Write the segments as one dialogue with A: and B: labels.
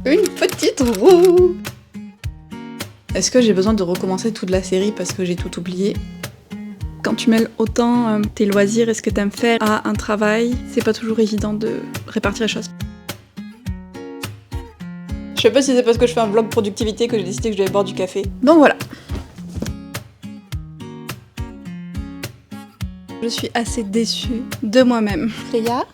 A: Une petite roue. Est-ce que j'ai besoin de recommencer toute la série parce que j'ai tout oublié? Quand tu mêles autant tes loisirs et ce que t'aimes faire à un travail, c'est pas toujours évident de répartir les choses. Je sais pas si c'est parce que je fais un vlog productivité que j'ai décidé que je devais boire du café. Donc voilà. Je suis assez déçue de moi-même. Freya,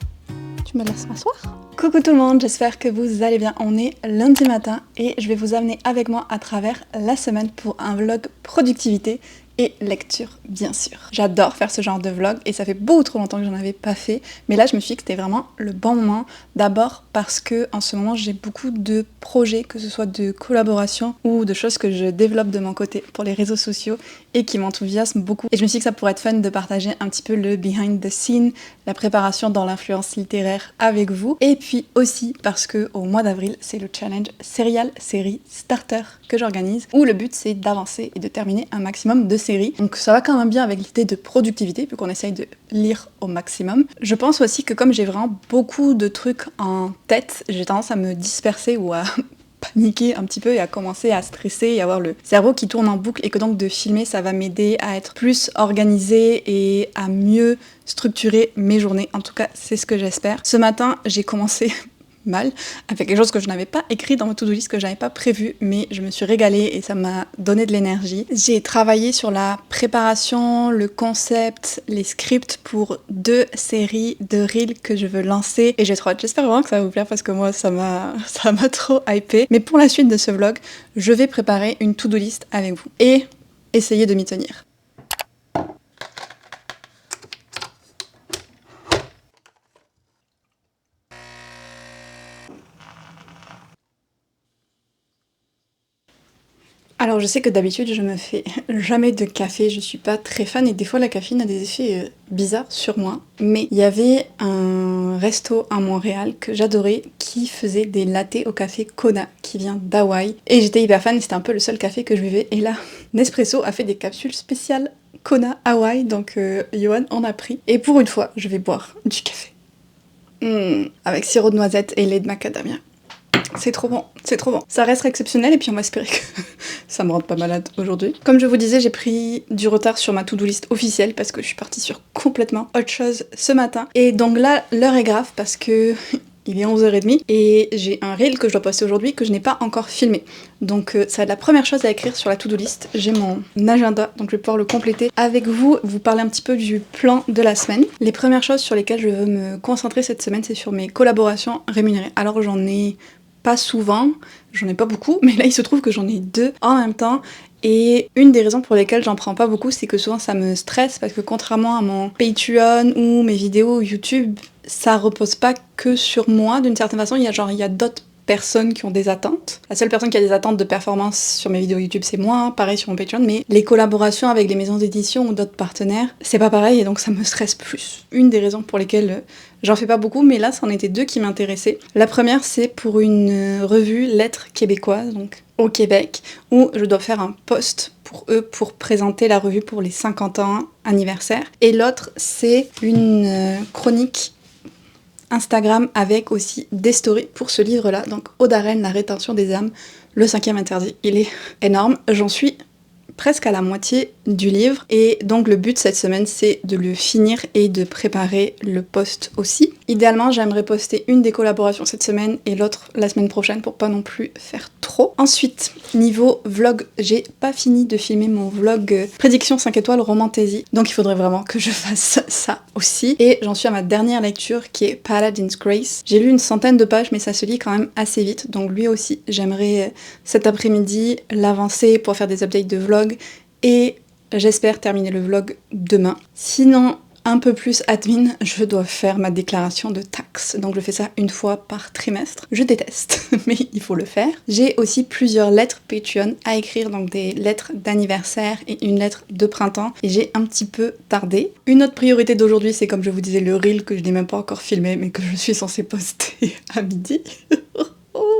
A: tu me laisses m'asseoir? Coucou tout le monde, j'espère que vous allez bien. On est lundi matin et je vais vous amener avec moi à travers la semaine pour un vlog productivité et lecture, bien sûr. J'adore faire ce genre de vlog et ça fait beaucoup trop longtemps que j'en avais pas fait, mais là je me suis dit que c'était vraiment le bon moment. D'abord parce que en ce moment j'ai beaucoup de projets, que ce soit de collaboration ou de choses que je développe de mon côté pour les réseaux sociaux et qui m'enthousiasment beaucoup. Et je me suis dit que ça pourrait être fun de partager un petit peu le behind the scene, la préparation dans l'influence littéraire avec vous. Et puis aussi parce que au mois d'avril, c'est le challenge Serial Série Starter que j'organise, où le but c'est d'avancer et de terminer un maximum de séries. Donc ça va quand même bien avec l'idée de productivité, vu qu'on essaye de lire au maximum. Je pense aussi que comme j'ai vraiment beaucoup de trucs en tête, j'ai tendance à me disperser ou à paniquer un petit peu et à commencer à stresser et avoir le cerveau qui tourne en boucle, et que donc de filmer ça va m'aider à être plus organisée et à mieux structurer mes journées. En tout cas c'est ce que j'espère. Ce matin j'ai commencé mal avec quelque chose que je n'avais pas écrit dans ma to-do list, que j'avais pas prévu, mais je me suis régalée et ça m'a donné de l'énergie. J'ai travaillé sur la préparation, le concept, les scripts pour 2 séries de reels que je veux lancer et j'ai trop hâte. J'espère vraiment que ça va vous plaire parce que moi ça m'a trop hypé. Mais pour la suite de ce vlog, je vais préparer une to-do list avec vous et essayer de m'y tenir. Alors je sais que d'habitude je me fais jamais de café, je suis pas très fan et des fois la caféine a des effets bizarres sur moi. Mais il y avait un resto à Montréal que j'adorais qui faisait des lattés au café Kona qui vient d'Hawaï. Et j'étais hyper fan, c'était un peu le seul café que je buvais. Et là, Nespresso a fait des capsules spéciales Kona Hawaï, donc Johan en a pris. Et pour une fois, je vais boire du café. Avec sirop de noisette et lait de macadamia. C'est trop bon, c'est trop bon. Ça reste exceptionnel et puis on va espérer que ça me rende pas malade aujourd'hui. Comme je vous disais, j'ai pris du retard sur ma to-do list officielle parce que je suis partie sur complètement autre chose ce matin. Et donc là, l'heure est grave parce que il est 11h30 et j'ai un reel que je dois poster aujourd'hui que je n'ai pas encore filmé. Donc ça va être la première chose à écrire sur la to-do list. J'ai mon agenda, donc je vais pouvoir le compléter avec vous, vous parler un petit peu du plan de la semaine. Les premières choses sur lesquelles je veux me concentrer cette semaine, c'est sur mes collaborations rémunérées. Alors j'en ai pas souvent, j'en ai pas beaucoup, mais là il se trouve que j'en ai 2 en même temps. Et une des raisons pour lesquelles j'en prends pas beaucoup, c'est que souvent ça me stresse parce que contrairement à mon Patreon ou mes vidéos YouTube, ça repose pas que sur moi d'une certaine façon. Il y a d'autres personnes qui ont des attentes. La seule personne qui a des attentes de performance sur mes vidéos YouTube, c'est moi, pareil sur mon Patreon, mais les collaborations avec les maisons d'édition ou d'autres partenaires, c'est pas pareil et donc ça me stresse plus. Une des raisons pour lesquelles j'en fais pas beaucoup, mais là, c'en était 2 qui m'intéressaient. La première, c'est pour une revue Lettres québécoises, donc au Québec, où je dois faire un post pour eux pour présenter la revue pour les 50 ans anniversaire. Et l'autre, c'est une chronique Instagram avec aussi des stories pour ce livre-là. Donc Aude Arène, La rétention des âmes, le 5e interdit. Il est énorme. J'en suis presque à la moitié du livre et donc le but cette semaine c'est de le finir et de préparer le post aussi. Idéalement j'aimerais poster une des collaborations cette semaine et l'autre la semaine prochaine pour pas non plus faire trop. Ensuite niveau vlog, j'ai pas fini de filmer mon vlog prédiction 5 étoiles romantaisie, donc il faudrait vraiment que je fasse ça aussi. Et j'en suis à ma dernière lecture qui est Paladin's Grace. J'ai lu une centaine de pages mais ça se lit quand même assez vite, donc lui aussi j'aimerais cet après-midi l'avancer pour faire des updates de vlog et j'espère terminer le vlog demain. Sinon, un peu plus admin, je dois faire ma déclaration de taxes. Donc je fais ça une fois par trimestre. Je déteste, mais il faut le faire. J'ai aussi plusieurs lettres Patreon à écrire, donc des lettres d'anniversaire et une lettre de printemps. Et j'ai un petit peu tardé. Une autre priorité d'aujourd'hui, c'est comme je vous disais, le reel que je n'ai même pas encore filmé, mais que je suis censée poster à midi.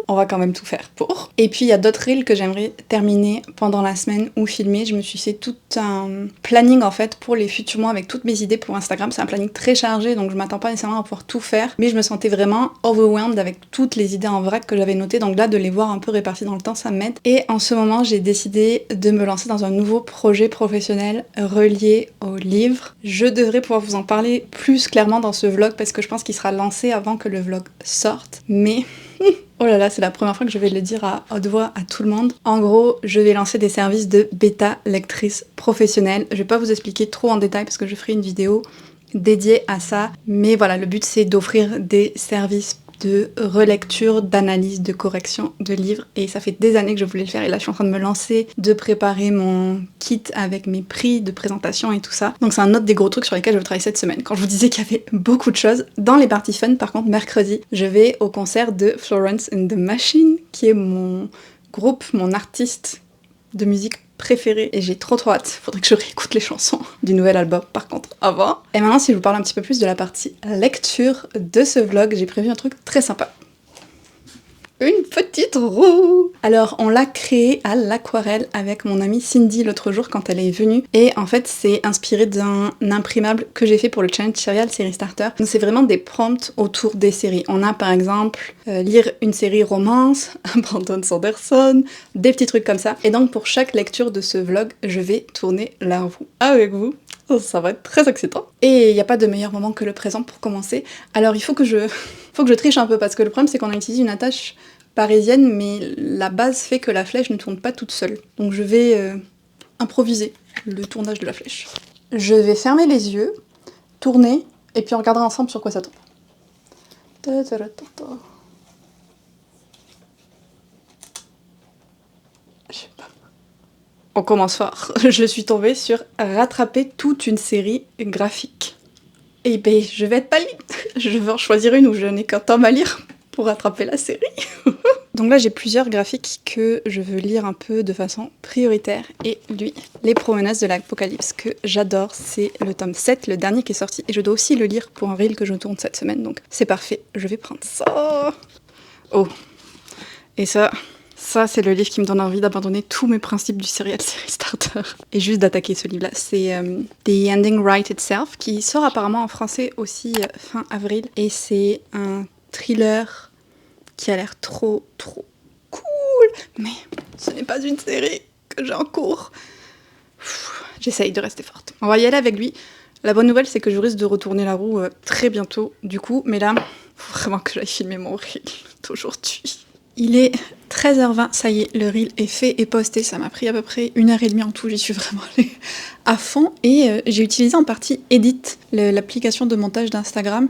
A: On va quand même tout faire pour. Et puis il y a d'autres reels que j'aimerais terminer pendant la semaine ou filmer. Je me suis fait tout un planning en fait pour les futurs mois avec toutes mes idées pour Instagram. C'est un planning très chargé donc je m'attends pas nécessairement à pouvoir tout faire. Mais je me sentais vraiment overwhelmed avec toutes les idées en vrac que j'avais notées. Donc là de les voir un peu réparties dans le temps ça m'aide. Et en ce moment j'ai décidé de me lancer dans un nouveau projet professionnel relié au livre. Je devrais pouvoir vous en parler plus clairement dans ce vlog parce que je pense qu'il sera lancé avant que le vlog sorte. Mais oh là là, c'est la première fois que je vais le dire à haute voix à tout le monde. En gros, je vais lancer des services de bêta lectrice professionnelle. Je vais pas vous expliquer trop en détail parce que je ferai une vidéo dédiée à ça. Mais voilà, le but c'est d'offrir des services de relecture, d'analyse, de correction de livres. Et ça fait des années que je voulais le faire. Et là, je suis en train de me lancer, de préparer mon kit avec mes prix de présentation et tout ça. Donc c'est un autre des gros trucs sur lesquels je vais travailler cette semaine. Quand je vous disais qu'il y avait beaucoup de choses. Dans les parties fun, par contre, mercredi, je vais au concert de Florence and the Machine, qui est mon groupe, mon artiste de musique préféré et j'ai trop hâte. Faudrait que je réécoute les chansons du nouvel album par contre avant. Et maintenant si je vous parle un petit peu plus de la partie lecture de ce vlog, j'ai prévu un truc très sympa. Une petite roue. Alors on l'a créée à l'aquarelle avec mon amie Cindy l'autre jour quand elle est venue et en fait c'est inspiré d'un imprimable que j'ai fait pour le challenge Serial Série Starter. Donc c'est vraiment des prompts autour des séries. On a par exemple lire une série romance, Brandon Sanderson, des petits trucs comme ça. Et donc pour chaque lecture de ce vlog, je vais tourner la roue avec vous. Ça va être très excitant. Et il n'y a pas de meilleur moment que le présent pour commencer. Alors il faut que je triche un peu parce que le problème c'est qu'on a utilisé une attache parisienne mais la base fait que la flèche ne tourne pas toute seule. Donc je vais improviser le tournage de la flèche. Je vais fermer les yeux, tourner et puis on regardera ensemble sur quoi ça tombe. Je sais pas. On commence fort. Je suis tombée sur rattraper toute une série graphique. Et ben, je vais être pâlie. Je vais en choisir une où je n'ai qu'un tome à lire pour rattraper la série. Donc là, j'ai plusieurs graphiques que je veux lire un peu de façon prioritaire. Et lui, Les Promeneuses de l'Apocalypse, que j'adore. C'est le tome 7, le dernier qui est sorti. Et je dois aussi le lire pour un reel que je tourne cette semaine. Donc c'est parfait. Je vais prendre ça. Oh. Et ça, c'est le livre qui me donne envie d'abandonner tous mes principes du Serial Série Starter et juste d'attaquer ce livre-là. C'est The Ending Writes Itself, qui sort apparemment en français aussi fin avril. Et c'est un thriller qui a l'air trop cool. Mais ce n'est pas une série que j'ai en cours. J'essaye de rester forte. On va y aller avec lui. La bonne nouvelle, c'est que je risque de retourner la roue très bientôt, du coup. Mais là, faut vraiment que j'aille filmer mon reel d'aujourd'hui. Il est 13h20, ça y est, le reel est fait et posté. Ça m'a pris à peu près 1h30 en tout, j'y suis vraiment allée à fond. Et j'ai utilisé en partie Edit, l'application de montage d'Instagram.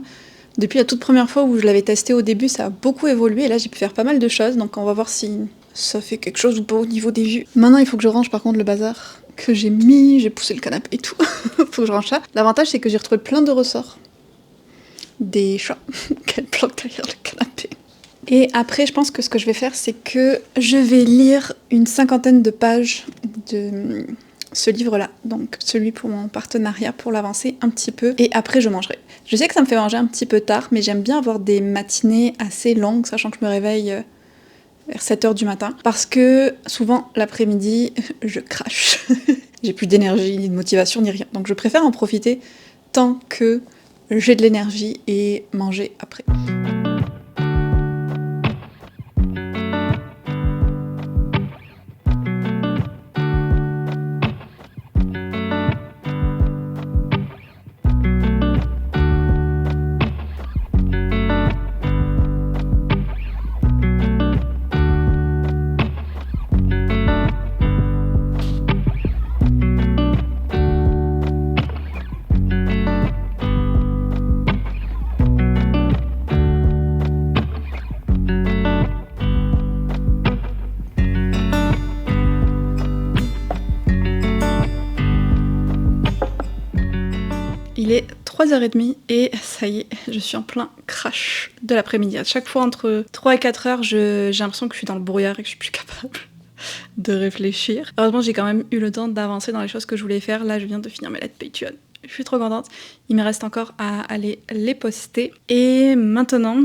A: Depuis la toute première fois où je l'avais testé au début, ça a beaucoup évolué. Et là, j'ai pu faire pas mal de choses, donc on va voir si ça fait quelque chose ou pas au niveau des vues. Maintenant, il faut que je range par contre le bazar que j'ai mis. J'ai poussé le canapé et tout. Faut que je range ça. L'avantage, c'est que j'ai retrouvé plein de ressorts. Des chats qu'elle planque derrière le canapé. Et après, je pense que ce que je vais faire, c'est que je vais lire une 50aine de pages de ce livre-là. Donc celui pour mon partenariat, pour l'avancer un petit peu. Et après, je mangerai. Je sais que ça me fait manger un petit peu tard, mais j'aime bien avoir des matinées assez longues, sachant que je me réveille vers 7h du matin. Parce que souvent, l'après-midi, je crache. J'ai plus d'énergie, ni de motivation, ni rien. Donc je préfère en profiter tant que j'ai de l'énergie et manger après. Il est 3h30 et ça y est, je suis en plein crash de l'après-midi. À chaque fois entre 3 et 4 heures, j'ai l'impression que je suis dans le brouillard et que je suis plus capable de réfléchir. Heureusement, j'ai quand même eu le temps d'avancer dans les choses que je voulais faire. Là, je viens de finir mes lettres Patreon. Je suis trop contente. Il me reste encore à aller les poster. Et maintenant,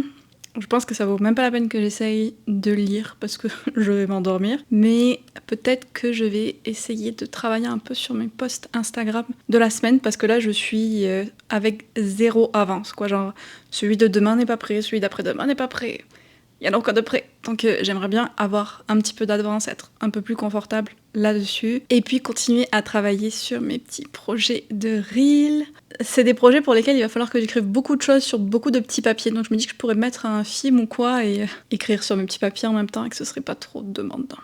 A: Je pense que ça vaut même pas la peine que j'essaye de lire parce que je vais m'endormir. Mais peut-être que je vais essayer de travailler un peu sur mes posts Instagram de la semaine parce que là je suis avec 0 avance, quoi. Genre, celui de demain n'est pas prêt, celui d'après-demain n'est pas prêt. Il y en a encore de près. Donc j'aimerais bien avoir un petit peu d'avance, être un peu plus confortable là-dessus. Et puis continuer à travailler sur mes petits projets de reel. C'est des projets pour lesquels il va falloir que j'écrive beaucoup de choses sur beaucoup de petits papiers. Donc je me dis que je pourrais mettre un film ou quoi et écrire sur mes petits papiers en même temps et que ce serait pas trop demandant.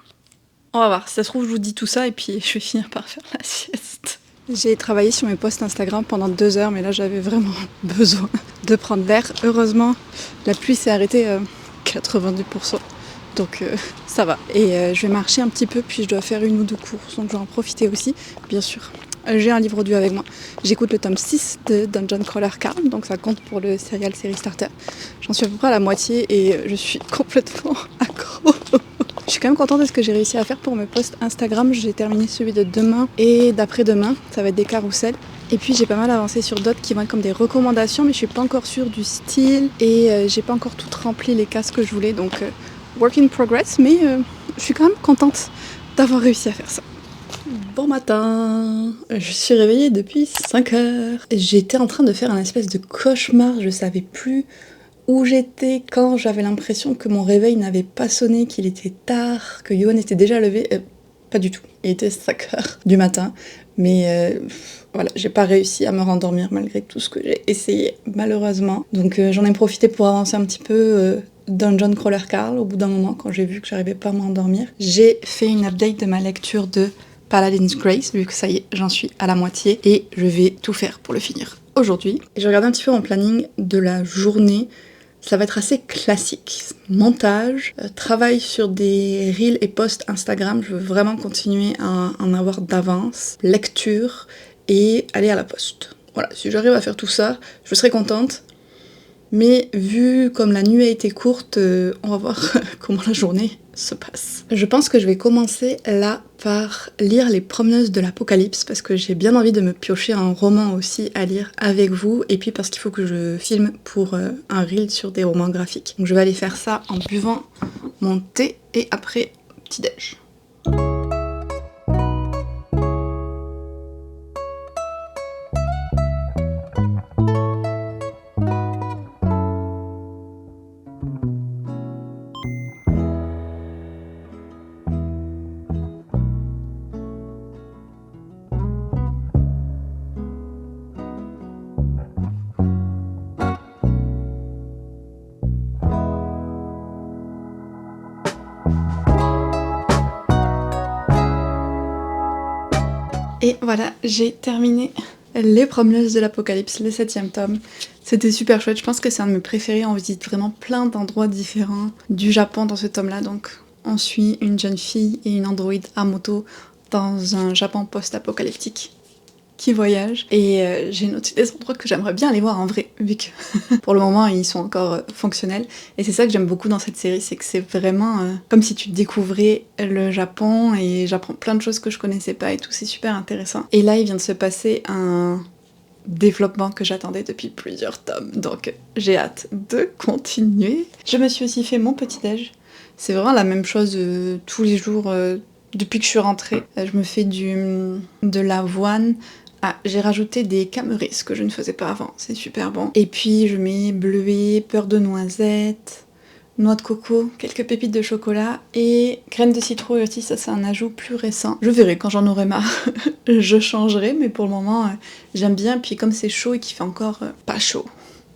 A: On va voir, si ça se trouve je vous dis tout ça et puis je vais finir par faire la sieste. J'ai travaillé sur mes posts Instagram pendant 2 heures, mais là j'avais vraiment besoin de prendre l'air. Heureusement, la pluie s'est arrêtée 90%, donc ça va. Et je vais marcher un petit peu, puis je dois faire 1 ou 2 courses, donc je vais en profiter aussi, bien sûr. J'ai un livre audio avec moi. J'écoute le tome 6 de Dungeon Crawler Carl, donc ça compte pour le serial série starter. J'en suis à peu près à la moitié et je suis complètement accro. Je suis quand même contente de ce que j'ai réussi à faire pour mes posts Instagram. J'ai terminé celui de demain et d'après-demain. Ça va être des carousels. Et puis j'ai pas mal avancé sur d'autres qui vont être comme des recommandations, mais je suis pas encore sûre du style et j'ai pas encore tout rempli les cases que je voulais. Donc work in progress, mais je suis quand même contente d'avoir réussi à faire ça. Bon matin, je suis réveillée depuis 5 heures. J'étais en train de faire un espèce de cauchemar, je savais plus où j'étais quand j'avais l'impression que mon réveil n'avait pas sonné, qu'il était tard, que Yohan était déjà levé. Pas du tout, il était 5 heures du matin, mais voilà, j'ai pas réussi à me rendormir malgré tout ce que j'ai essayé, malheureusement. Donc j'en ai profité pour avancer un petit peu Dungeon Crawler Carl au bout d'un moment, quand j'ai vu que j'arrivais pas à m'endormir. J'ai fait une update de ma lecture de Paladin's Grace, vu que ça y est, j'en suis à la moitié, et je vais tout faire pour le finir aujourd'hui. J'ai regardé un petit peu mon planning de la journée. Ça va être assez classique. Montage, travail sur des reels et posts Instagram. Je veux vraiment continuer à en avoir d'avance. Lecture et aller à la poste. Voilà, si j'arrive à faire tout ça, je serai contente. Mais vu comme la nuit a été courte, on va voir comment la journée se passe. Je pense que je vais commencer là par lire Les Promeneuses de l'Apocalypse parce que j'ai bien envie de me piocher un roman aussi à lire avec vous et puis parce qu'il faut que je filme pour un reel sur des romans graphiques. Donc je vais aller faire ça en buvant mon thé et après petit déj. Et voilà, j'ai terminé Les Promeneuses de l'Apocalypse, le 7e tome. C'était super chouette, je pense que c'est un de mes préférés, on visite vraiment plein d'endroits différents du Japon dans ce tome-là. Donc on suit une jeune fille et une androïde à moto dans un Japon post-apocalyptique qui voyagent. Et j'ai noté des endroits que j'aimerais bien aller voir en vrai, vu que pour le moment ils sont encore fonctionnels. Et c'est ça que j'aime beaucoup dans cette série, c'est que c'est vraiment comme si tu découvrais le Japon et j'apprends plein de choses que je connaissais pas et tout, c'est super intéressant. Et là il vient de se passer un développement que j'attendais depuis plusieurs tomes, donc j'ai hâte de continuer. Je me suis aussi fait mon petit-déj. C'est vraiment la même chose tous les jours depuis que je suis rentrée. Je me fais de l'avoine. Ah, j'ai rajouté des cameris que je ne faisais pas avant, c'est super bon. Et puis je mets bleuet, beurre de noisette, noix de coco, quelques pépites de chocolat et graines de citrouille aussi, ça c'est un ajout plus récent. Je verrai quand j'en aurai marre, je changerai, mais pour le moment j'aime bien. Puis comme c'est chaud et qu'il fait encore pas chaud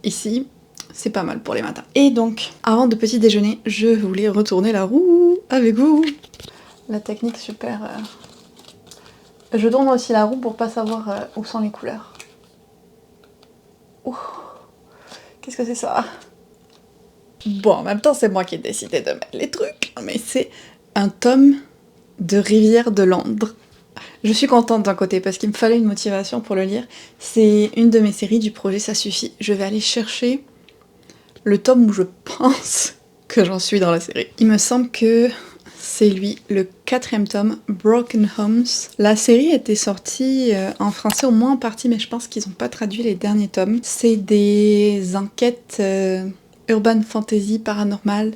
A: ici, c'est pas mal pour les matins. Et donc, avant de petit déjeuner, je voulais retourner la roue avec vous. La technique super... Je tourne aussi la roue pour pas savoir où sont les couleurs. Ouh, qu'est-ce que c'est ça? Bon, en même temps, c'est moi qui ai décidé de mettre les trucs, mais c'est un tome de Rivière de Londres. Je suis contente d'un côté parce qu'il me fallait une motivation pour le lire. C'est une de mes séries du projet Ça Suffit. Je vais aller chercher le tome où je pense que j'en suis dans la série. Il me semble que c'est lui, le 4e tome, Broken Homes. La série était sortie en français au moins en partie, mais je pense qu'ils n'ont pas traduit les derniers tomes. C'est des enquêtes urban fantasy paranormal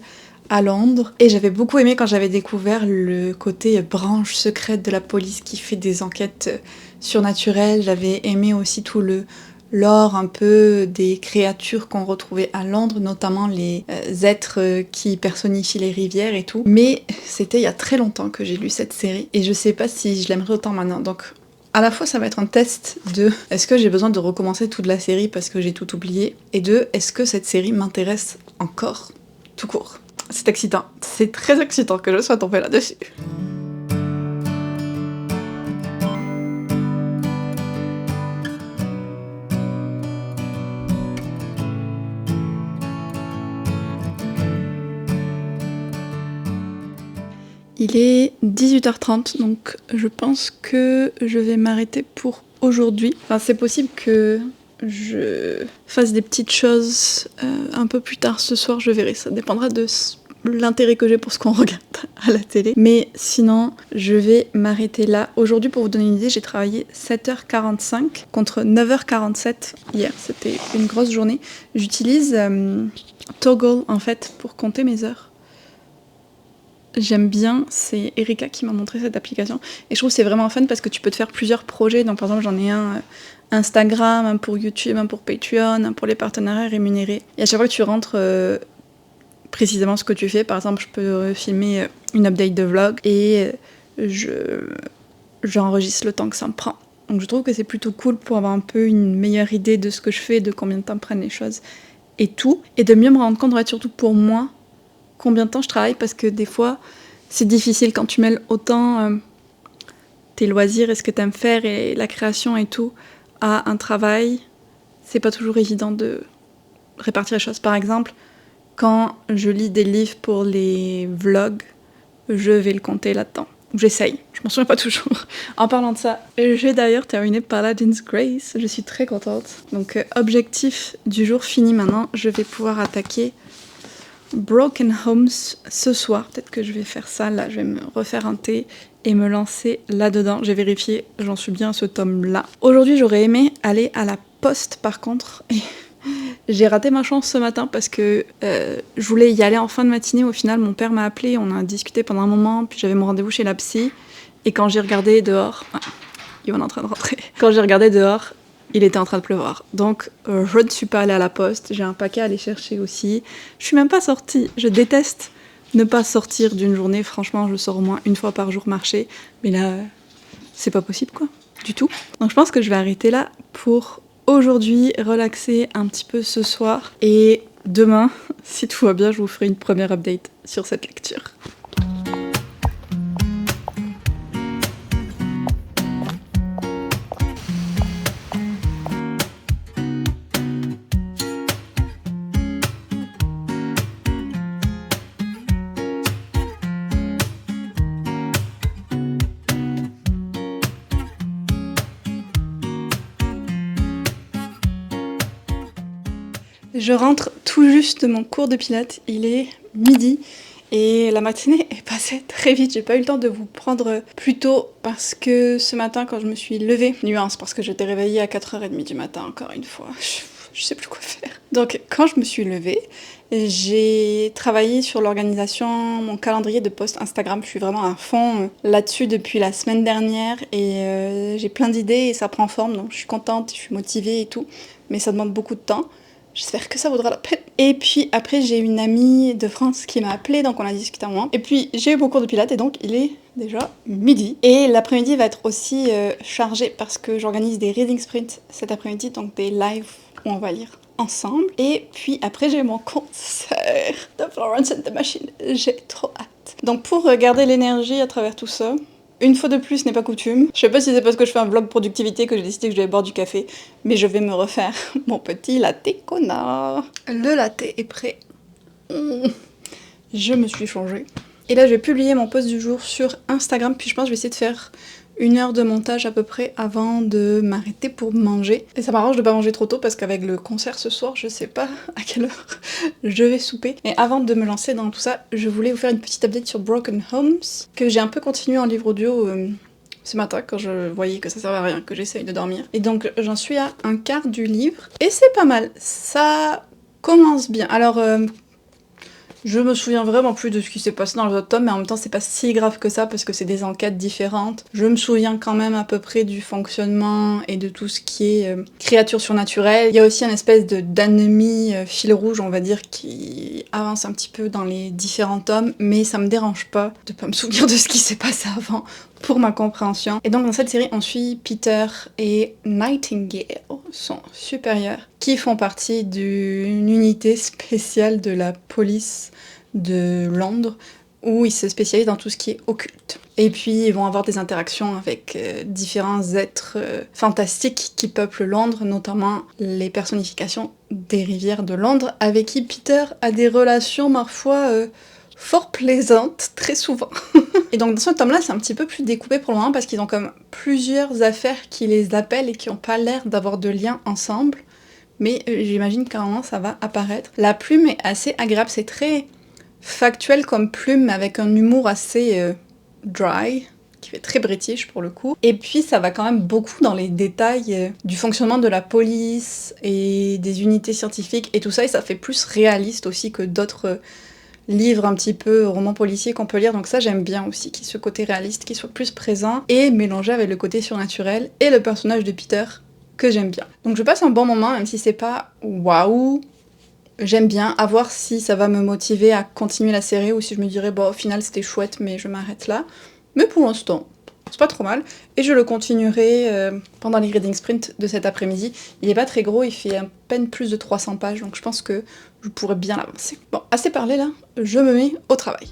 A: à Londres. Et j'avais beaucoup aimé quand j'avais découvert le côté branche secrète de la police qui fait des enquêtes surnaturelles. J'avais aimé aussi tout le lore un peu des créatures qu'on retrouvait à Londres, notamment les êtres qui personnifient les rivières et tout. Mais c'était il y a très longtemps que j'ai lu cette série et je sais pas si je l'aimerais autant maintenant. Donc à la fois ça va être un test de est-ce que j'ai besoin de recommencer toute la série parce que j'ai tout oublié, et de est-ce que cette série m'intéresse encore tout court. C'est excitant, c'est très excitant que je sois tombée là-dessus. Il est 18h30, donc je pense que je vais m'arrêter pour aujourd'hui. Enfin, c'est possible que je fasse des petites choses un peu plus tard ce soir, je verrai. Ça dépendra de l'intérêt que j'ai pour ce qu'on regarde à la télé. Mais sinon, je vais m'arrêter là. Aujourd'hui, pour vous donner une idée, j'ai travaillé 7h45 contre 9h47 hier. C'était une grosse journée. J'utilise Toggle, en fait, pour compter mes heures. J'aime bien, c'est Erika qui m'a montré cette application et je trouve que c'est vraiment fun parce que tu peux te faire plusieurs projets. Donc par exemple j'en ai un Instagram, un pour YouTube, un pour Patreon, un pour les partenariats rémunérés. Et à chaque fois que tu rentres précisément ce que tu fais, par exemple je peux filmer une update de vlog et j'enregistre le temps que ça me prend. Donc je trouve que c'est plutôt cool pour avoir un peu une meilleure idée de ce que je fais, de combien de temps prennent les choses et tout. Et de mieux me rendre compte, surtout pour moi, combien de temps je travaille, parce que des fois c'est difficile quand tu mêles autant tes loisirs et ce que t'aimes faire et la création et tout à un travail. C'est pas toujours évident de répartir les choses. Par exemple, quand je lis des livres pour les vlogs, je vais le compter là-dedans. J'essaye, je m'en souviens pas toujours. En parlant de ça, j'ai d'ailleurs terminé Paladin's Grace, je suis très contente. Donc objectif du jour fini maintenant, je vais pouvoir attaquer Broken Homes ce soir. Peut-être que je vais faire ça, là je vais me refaire un thé et me lancer là-dedans. J'ai vérifié, j'en suis bien à ce tome-là. Aujourd'hui j'aurais aimé aller à la poste par contre, et j'ai raté ma chance ce matin parce que je voulais y aller en fin de matinée. Au final mon père m'a appelé, on a discuté pendant un moment, puis j'avais mon rendez-vous chez la psy, et quand j'ai regardé dehors, Yoann est en train de rentrer, quand j'ai regardé dehors, il était en train de pleuvoir. Donc je ne suis pas allée à la poste, j'ai un paquet à aller chercher aussi. Je suis même pas sortie, je déteste ne pas sortir d'une journée. Franchement, je sors au moins une fois par jour marcher, mais là, c'est pas possible quoi, du tout. Donc je pense que je vais arrêter là pour aujourd'hui, relaxer un petit peu ce soir, et demain, si tout va bien, je vous ferai une première update sur cette lecture. Je rentre tout juste de mon cours de pilates, il est midi et la matinée est passée très vite. J'ai pas eu le temps de vous prendre plus tôt parce que ce matin quand je me suis levée, nuance parce que j'étais réveillée à 4h30 du matin encore une fois, je sais plus quoi faire. Donc quand je me suis levée, j'ai travaillé sur l'organisation, mon calendrier de posts Instagram. Je suis vraiment à fond là-dessus depuis la semaine dernière et j'ai plein d'idées et ça prend forme, donc je suis contente, je suis motivée et tout, mais ça demande beaucoup de temps. J'espère que ça vaudra la peine. Et puis après, j'ai une amie de France qui m'a appelée, donc on a discuté un moment. Et puis j'ai eu mon cours de pilates et donc il est déjà midi. Et l'après-midi va être aussi chargé parce que j'organise des reading sprints cet après-midi, donc des lives où on va lire ensemble. Et puis après, j'ai mon concert de Florence and the Machine. J'ai trop hâte. Donc pour garder l'énergie à travers tout ça, une fois de plus n'est pas coutume. Je sais pas si c'est parce que je fais un vlog productivité que j'ai décidé que je devais boire du café, mais je vais me refaire mon petit latte connard. Le latte est prêt. Je me suis changée. Et là, je vais publier mon post du jour sur Instagram, puis je pense que je vais essayer de faire 1 heure de montage à peu près avant de m'arrêter pour manger. Et ça m'arrange de pas manger trop tôt parce qu'avec le concert ce soir, je sais pas à quelle heure je vais souper. Mais avant de me lancer dans tout ça, je voulais vous faire une petite update sur Broken Homes, que j'ai un peu continué en livre audio ce matin quand je voyais que ça servait à rien, que j'essaye de dormir. Et donc j'en suis à un quart du livre, et c'est pas mal. Ça commence bien. Alors, je me souviens vraiment plus de ce qui s'est passé dans les autres tomes, mais en même temps c'est pas si grave que ça parce que c'est des enquêtes différentes. Je me souviens quand même à peu près du fonctionnement et de tout ce qui est créatures surnaturelles. Il y a aussi une espèce d'ennemi fil rouge, on va dire, qui avance un petit peu dans les différents tomes, mais ça me dérange pas de pas me souvenir de ce qui s'est passé avant pour ma compréhension. Et donc dans cette série, on suit Peter et Nightingale, son supérieur, qui font partie d'une unité spéciale de la police de Londres, où ils se spécialisent dans tout ce qui est occulte. Et puis ils vont avoir des interactions avec différents êtres fantastiques qui peuplent Londres, notamment les personnifications des rivières de Londres, avec qui Peter a des relations parfois fort plaisantes, très souvent. Et donc dans ce tome-là, c'est un petit peu plus découpé pour le moment parce qu'ils ont comme plusieurs affaires qui les appellent et qui n'ont pas l'air d'avoir de lien ensemble. Mais j'imagine qu'à un moment ça va apparaître. La plume est assez agréable, c'est très factuel comme plume, mais avec un humour assez dry, qui fait très british pour le coup. Et puis ça va quand même beaucoup dans les détails du fonctionnement de la police et des unités scientifiques et tout ça, et ça fait plus réaliste aussi que d'autres livres un petit peu romans policiers qu'on peut lire, donc ça j'aime bien aussi, qu'il y ait ce côté réaliste qui soit plus présent et mélangé avec le côté surnaturel et le personnage de Peter que j'aime bien. Donc je passe un bon moment, même si c'est pas waouh, j'aime bien, à voir si ça va me motiver à continuer la série ou si je me dirais bon au final c'était chouette mais je m'arrête là. Mais pour l'instant, c'est pas trop mal, et je le continuerai pendant les reading sprints de cet après-midi. Il est pas très gros, il fait à peine plus de 300 pages, donc je pense que je pourrais bien l'avancer. Bon, assez parlé là, je me mets au travail.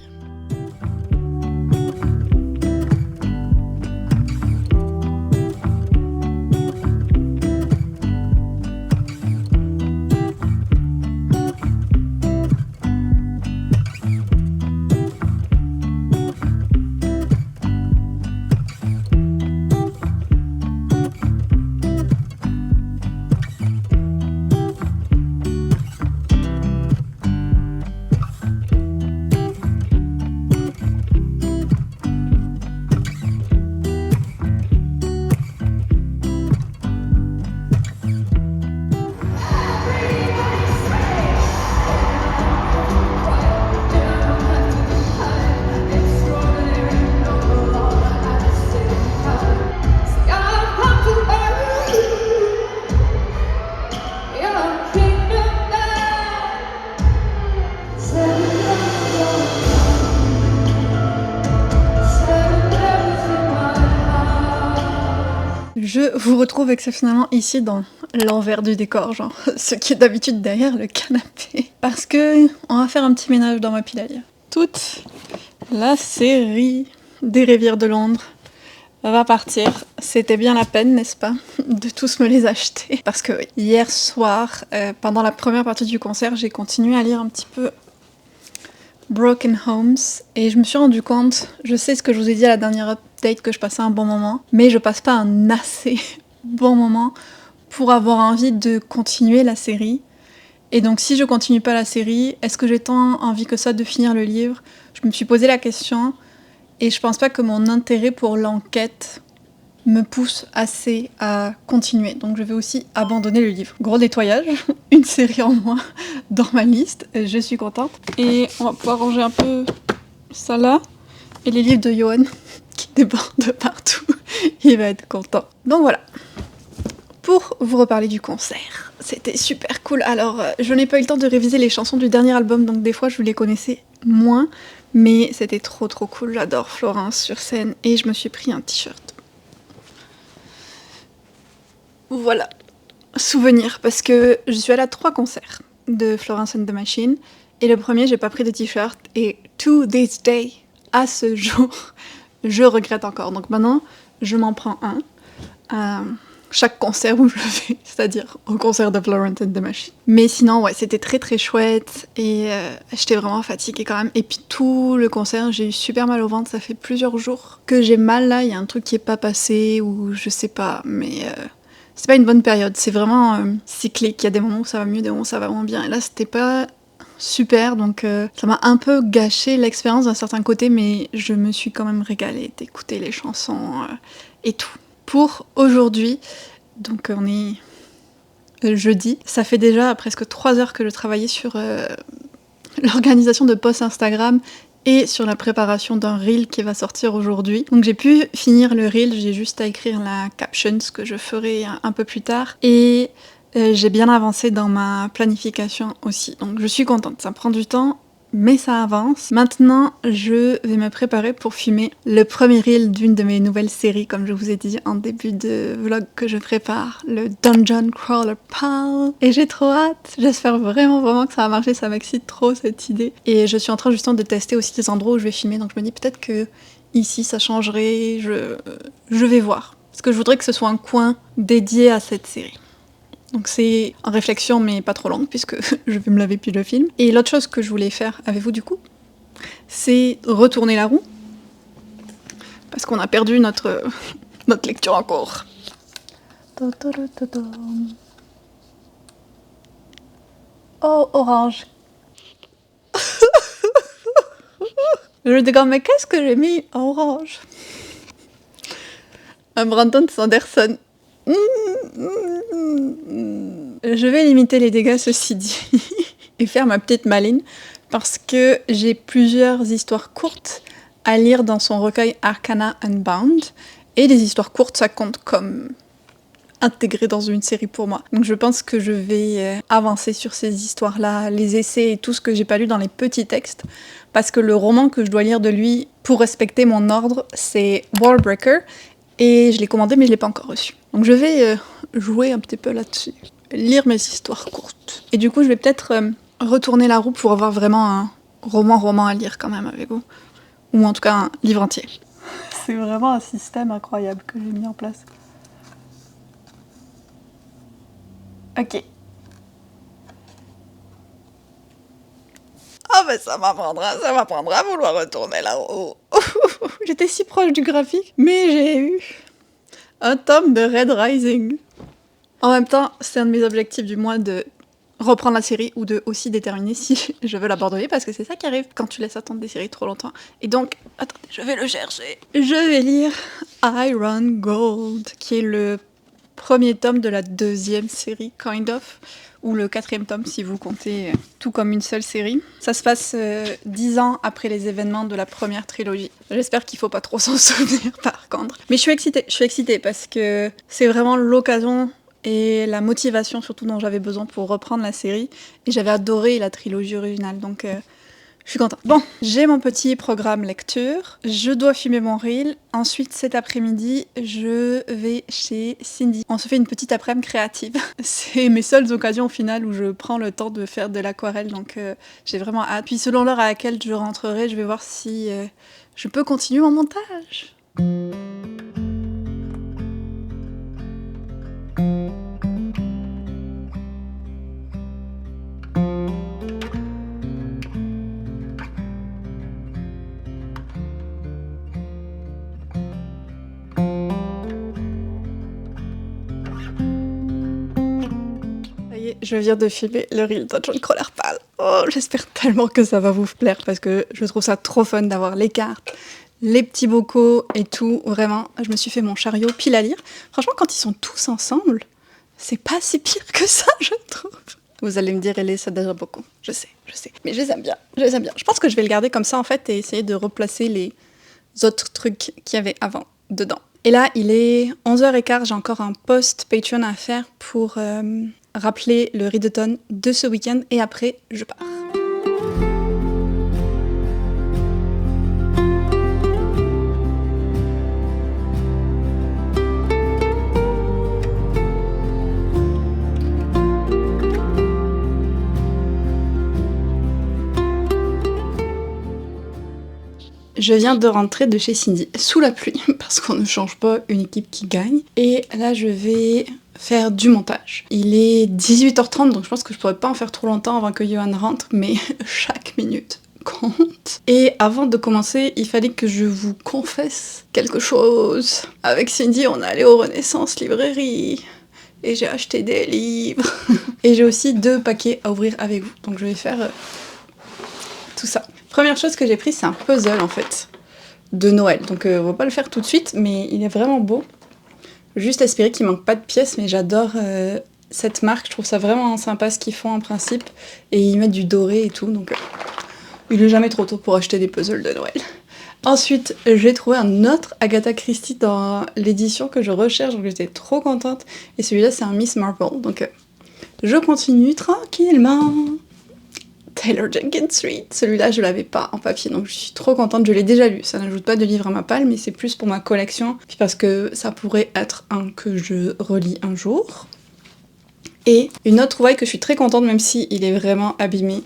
A: Je vous retrouve exceptionnellement ici dans l'envers du décor, genre ce qui est d'habitude derrière le canapé. Parce que on va faire un petit ménage dans ma pile à lire. Toute la série des rivières de Londres va partir. C'était bien la peine, n'est-ce pas, de tous me les acheter. Parce que hier soir, pendant la première partie du concert, j'ai continué à lire un petit peu Broken Homes, et je me suis rendu compte, je sais ce que je vous ai dit à la dernière update, que je passais un bon moment, mais je passe pas un assez bon moment pour avoir envie de continuer la série. Et donc si je continue pas la série, est-ce que j'ai tant envie que ça de finir le livre ? Je me suis posé la question, et je pense pas que mon intérêt pour l'enquête me pousse assez à continuer. Donc je vais aussi abandonner le livre. Gros nettoyage, une série en moins dans ma liste, je suis contente. Et on va pouvoir ranger un peu ça là, et les livres de Johan qui débordent partout. Il va être content. Donc voilà. Pour vous reparler du concert, c'était super cool. Alors, je n'ai pas eu le temps de réviser les chansons du dernier album, donc des fois je les connaissais moins, mais c'était trop cool. J'adore Florence sur scène, et je me suis pris un t-shirt. Voilà, souvenir, parce que je suis allée à 3 concerts de Florence and the Machine, et le premier, j'ai pas pris de t-shirt, et to this day, à ce jour, je regrette encore. Donc maintenant, je m'en prends un à chaque concert où je le fais, c'est-à-dire au concert de Florence and the Machine. Mais sinon, ouais, c'était très chouette, et j'étais vraiment fatiguée quand même. Et puis tout le concert, j'ai eu super mal au ventre, ça fait plusieurs jours que j'ai mal là, il y a un truc qui est pas passé, ou je sais pas, mais c'est pas une bonne période, c'est vraiment cyclique, il y a des moments où ça va mieux, des moments où ça va moins bien, et là c'était pas super, donc ça m'a un peu gâché l'expérience d'un certain côté, mais je me suis quand même régalée d'écouter les chansons et tout. Pour aujourd'hui, donc on est jeudi. Ça fait déjà presque 3 heures que je travaillais sur l'organisation de posts Instagram et sur la préparation d'un reel qui va sortir aujourd'hui. Donc j'ai pu finir le reel, j'ai juste à écrire la caption, ce que je ferai un peu plus tard. Et j'ai bien avancé dans ma planification aussi. Donc je suis contente, ça prend du temps, mais ça avance. Maintenant, je vais me préparer pour filmer le premier reel d'une de mes nouvelles séries, comme je vous ai dit en début de vlog que je prépare, le Dungeon Crawler Pal. Et j'ai trop hâte, j'espère vraiment que ça va marcher, ça m'excite trop cette idée. Et je suis en train justement de tester aussi les endroits où je vais filmer, donc je me dis peut-être que ici ça changerait, je vais voir. Parce que je voudrais que ce soit un coin dédié à cette série. Donc c'est en réflexion mais pas trop longue puisque je vais me laver puis le film. Et l'autre chose que je voulais faire avec vous du coup, c'est retourner la roue. Parce qu'on a perdu notre lecture en cours. Oh, orange. Je me dis, mais qu'est-ce que j'ai mis en orange? Un Brandon Sanderson. Je vais limiter les dégâts, ceci dit, et faire ma petite maline, parce que j'ai plusieurs histoires courtes à lire dans son recueil Arcana Unbound, et les histoires courtes, ça compte comme intégré dans une série pour moi. Donc je pense que je vais avancer sur ces histoires-là, les essais et tout ce que j'ai pas lu dans les petits textes, parce que le roman que je dois lire de lui, pour respecter mon ordre, c'est Warbreaker, et je l'ai commandé mais je l'ai pas encore reçu. Donc je vais jouer un petit peu là-dessus, lire mes histoires courtes. Et du coup je vais peut-être retourner la roue pour avoir vraiment un roman à lire quand même avec vous. Ou en tout cas un livre entier. C'est vraiment un système incroyable que j'ai mis en place. Ok. Ah ben ça m'apprendra à vouloir retourner la roue. J'étais si proche du graphique, mais j'ai eu un tome de Red Rising. En même temps, c'est un de mes objectifs du mois de reprendre la série ou de aussi déterminer si je veux l'abandonner parce que c'est ça qui arrive quand tu laisses attendre des séries trop longtemps. Et donc, attendez, je vais le chercher. Je vais lire Iron Gold, qui est le premier tome de la deuxième série, Kind of, ou le 4e tome si vous comptez tout comme une seule série. Ça se passe 10 ans après les événements de la première trilogie. J'espère qu'il faut pas trop s'en souvenir par contre. Mais je suis excitée parce que c'est vraiment l'occasion et la motivation surtout dont j'avais besoin pour reprendre la série. Et j'avais adoré la trilogie originale, donc je suis contente. Bon, j'ai mon petit programme lecture, je dois filmer mon reel. Ensuite, cet après-midi, je vais chez Cindy. On se fait une petite après-midi créative. C'est mes seules occasions au final où je prends le temps de faire de l'aquarelle, donc j'ai vraiment hâte. Puis selon l'heure à laquelle je rentrerai, je vais voir si je peux continuer mon montage. Je viens de filmer le reel Dungeon Crawler Pal. Oh, j'espère tellement que ça va vous plaire parce que je trouve ça trop fun d'avoir les cartes, les petits bocaux et tout. Vraiment, je me suis fait mon chariot pile à lire. Franchement, quand ils sont tous ensemble, c'est pas si pire que ça, je trouve. Vous allez me dire, Ellie, ça déjà beaucoup. Je sais. Mais je les aime bien. Je pense que je vais le garder comme ça en fait et essayer de replacer les autres trucs qu'il y avait avant dedans. Et là, il est 11h15, j'ai encore un post Patreon à faire pour rappeler le readathon de ce week-end et après, je pars. Je viens de rentrer de chez Cindy, sous la pluie, parce qu'on ne change pas une équipe qui gagne. Et là, je vais faire du montage. Il est 18h30, donc je pense que je pourrais pas en faire trop longtemps avant que Johan rentre, mais chaque minute compte. Et avant de commencer, il fallait que je vous confesse quelque chose. Avec Cindy, on est allé au Renaissance Librairie. Et j'ai acheté des livres. Et j'ai aussi 2 paquets à ouvrir avec vous. Donc je vais faire tout ça. Première chose que j'ai pris, c'est un puzzle en fait, de Noël. Donc on va pas le faire tout de suite, mais il est vraiment beau. Juste espérer qu'il manque pas de pièces, mais j'adore cette marque, je trouve ça vraiment sympa ce qu'ils font en principe. Et ils mettent du doré et tout, donc il est jamais trop tôt pour acheter des puzzles de Noël. Ensuite, j'ai trouvé un autre Agatha Christie dans l'édition que je recherche, donc j'étais trop contente. Et celui-là, c'est un Miss Marple, donc je continue tranquillement. Taylor Jenkins Reid, celui-là je l'avais pas en papier, donc je suis trop contente, je l'ai déjà lu. Ça n'ajoute pas de livre à ma palle, mais c'est plus pour ma collection, puis parce que ça pourrait être un que je relis un jour. Et une autre trouvaille que je suis très contente, même si il est vraiment abîmé,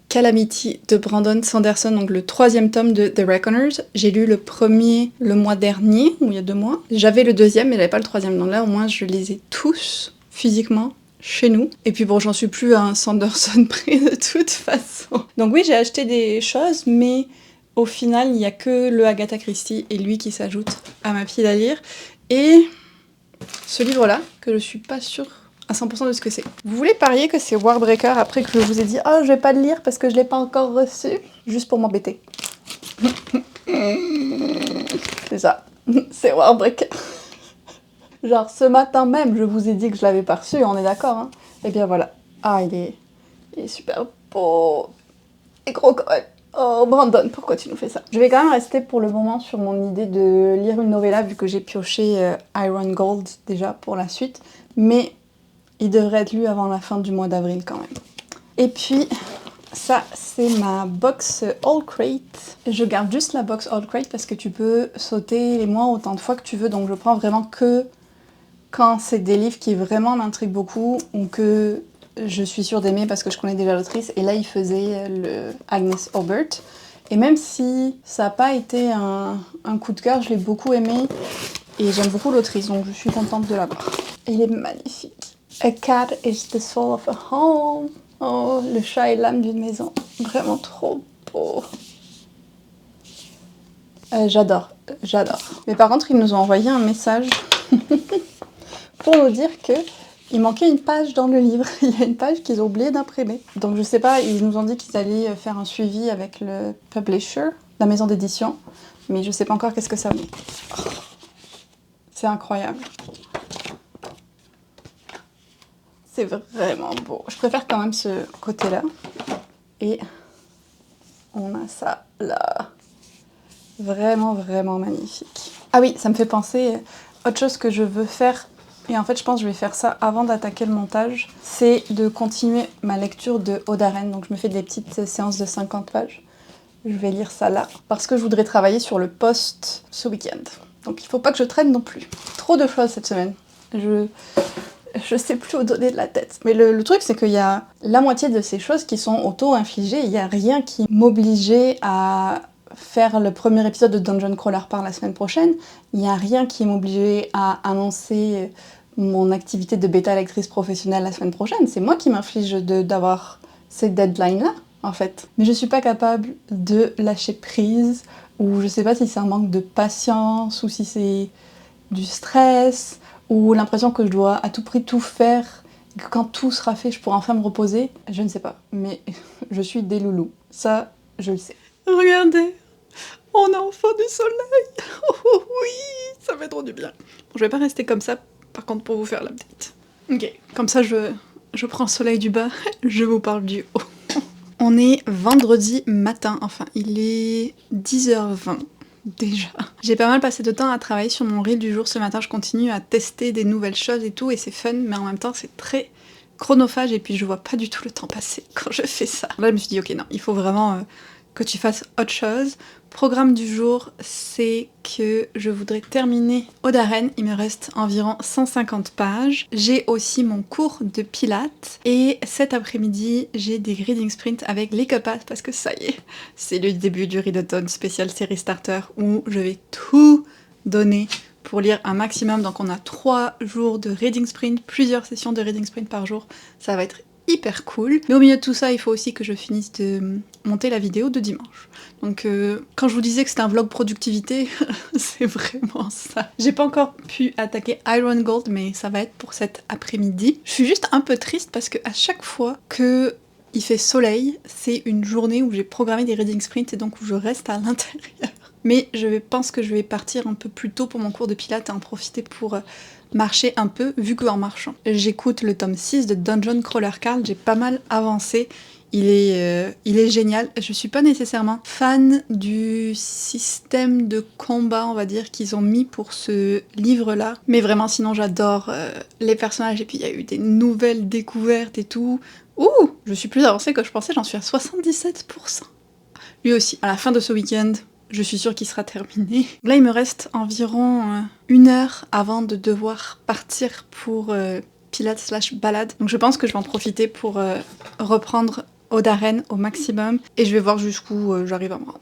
A: Calamity de Brandon Sanderson, donc le 3e tome de The Reckoners. J'ai lu le premier le mois dernier, ou il y a 2 mois. J'avais le 2e, mais j'avais pas le 3e, donc là au moins je les ai tous physiquement chez nous. Et puis bon, j'en suis plus à un Sanderson près de toute façon. Donc oui, j'ai acheté des choses, mais au final, il n'y a que le Agatha Christie et lui qui s'ajoute à ma pile à lire. Et ce livre-là, que je suis pas sûre à 100% de ce que c'est. Vous voulez parier que c'est Warbreaker après que je vous ai dit « Oh, je vais pas le lire parce que je l'ai pas encore reçu », juste pour m'embêter. C'est ça, c'est Warbreaker. Genre, ce matin même, je vous ai dit que je l'avais pas reçu, on est d'accord, hein. Et bien voilà. Ah, il est super beau. Et gros quand même. Oh, Brandon, pourquoi tu nous fais ça? Je vais quand même rester pour le moment sur mon idée de lire une novella, vu que j'ai pioché Iron Gold déjà pour la suite. Mais il devrait être lu avant la fin du mois d'avril quand même. Et puis, ça, c'est ma box All Crate. Je garde juste la box All Crate parce que tu peux sauter les mois autant de fois que tu veux. Donc je prends vraiment que quand c'est des livres qui vraiment m'intriguent beaucoup ou que je suis sûre d'aimer parce que je connais déjà l'autrice. Et là, il faisait le Agnes Obert. Et même si ça n'a pas été un coup de cœur, je l'ai beaucoup aimé. Et j'aime beaucoup l'autrice, donc je suis contente de l'avoir. Il est magnifique. A cat is the soul of a home. Oh, le chat est l'âme d'une maison. Vraiment trop beau. J'adore. Mais par contre, ils nous ont envoyé un message pour nous dire que il manquait une page dans le livre. Il y a une page qu'ils ont oublié d'imprimer. Donc je sais pas, ils nous ont dit qu'ils allaient faire un suivi avec le publisher, la maison d'édition. Mais je sais pas encore qu'est-ce que ça met. Oh, c'est incroyable. C'est vraiment beau. Je préfère quand même ce côté-là. Et on a ça là. Vraiment, vraiment magnifique. Ah oui, ça me fait penser, autre chose que je veux faire, et en fait je pense que je vais faire ça avant d'attaquer le montage, c'est de continuer ma lecture de Aude Arène. Donc je me fais des petites séances de 50 pages. Je vais lire ça là, parce que je voudrais travailler sur le post ce week-end. Donc il faut pas que je traîne non plus. Trop de choses cette semaine. Je sais plus où donner de la tête. Mais le truc, c'est qu'il y a la moitié de ces choses qui sont auto-infligées. Il n'y a rien qui m'obligeait à faire le premier épisode de Dungeon Crawler par la semaine prochaine. Il n'y a rien qui m'obligeait à annoncer mon activité de bêta lectrice professionnelle la semaine prochaine. C'est moi qui m'inflige d'avoir ces deadlines-là, en fait. Mais je suis pas capable de lâcher prise, ou je sais pas si c'est un manque de patience, ou si c'est du stress, ou l'impression que je dois à tout prix tout faire, que quand tout sera fait, je pourrai enfin me reposer. Je ne sais pas, mais je suis des loulous. Ça, je le sais. Regardez, on a enfin du soleil. Oh oui, ça fait trop du bien. Bon, je vais pas rester comme ça, par contre, pour vous faire l'update. Ok, comme ça, je prends le soleil du bas, je vous parle du haut. On est vendredi matin, enfin, il est 10h20. Déjà. J'ai pas mal passé de temps à travailler sur mon reel du jour ce matin, je continue à tester des nouvelles choses et tout, et c'est fun, mais en même temps c'est très chronophage, et puis je vois pas du tout le temps passer quand je fais ça. Là je me suis dit ok non, il faut vraiment que tu fasses autre chose. Programme du jour, c'est que je voudrais terminer Aude Arène, il me reste environ 150 pages. J'ai aussi mon cours de pilates, et cet après-midi, j'ai des reading sprints avec les copains, parce que ça y est, c'est le début du Readathon spécial série starter, où je vais tout donner pour lire un maximum. Donc on a 3 jours de reading sprint, plusieurs sessions de reading sprint par jour, ça va être hyper cool. Mais au milieu de tout ça, il faut aussi que je finisse de monter la vidéo de dimanche. Donc quand je vous disais que c'était un vlog productivité, c'est vraiment ça. J'ai pas encore pu attaquer Iron Gold, mais ça va être pour cet après-midi. Je suis juste un peu triste parce que à chaque fois que il fait soleil, c'est une journée où j'ai programmé des reading sprints et donc où je reste à l'intérieur. Mais je pense que je vais partir un peu plus tôt pour mon cours de pilates et en profiter pour marcher un peu, vu qu'en marchant, j'écoute le tome 6 de Dungeon Crawler Carl, j'ai pas mal avancé. Il est génial. Je suis pas nécessairement fan du système de combat, on va dire, qu'ils ont mis pour ce livre-là. Mais vraiment, sinon, j'adore les personnages. Et puis, il y a eu des nouvelles découvertes et tout. Ouh, je suis plus avancée que je pensais, j'en suis à 77%. Lui aussi, à la fin de ce week-end, je suis sûre qu'il sera terminé. Là, il me reste environ 1 heure avant de devoir partir pour pilates/balade. Donc je pense que je vais en profiter pour reprendre Odaren au maximum et je vais voir jusqu'où j'arrive à me rendre.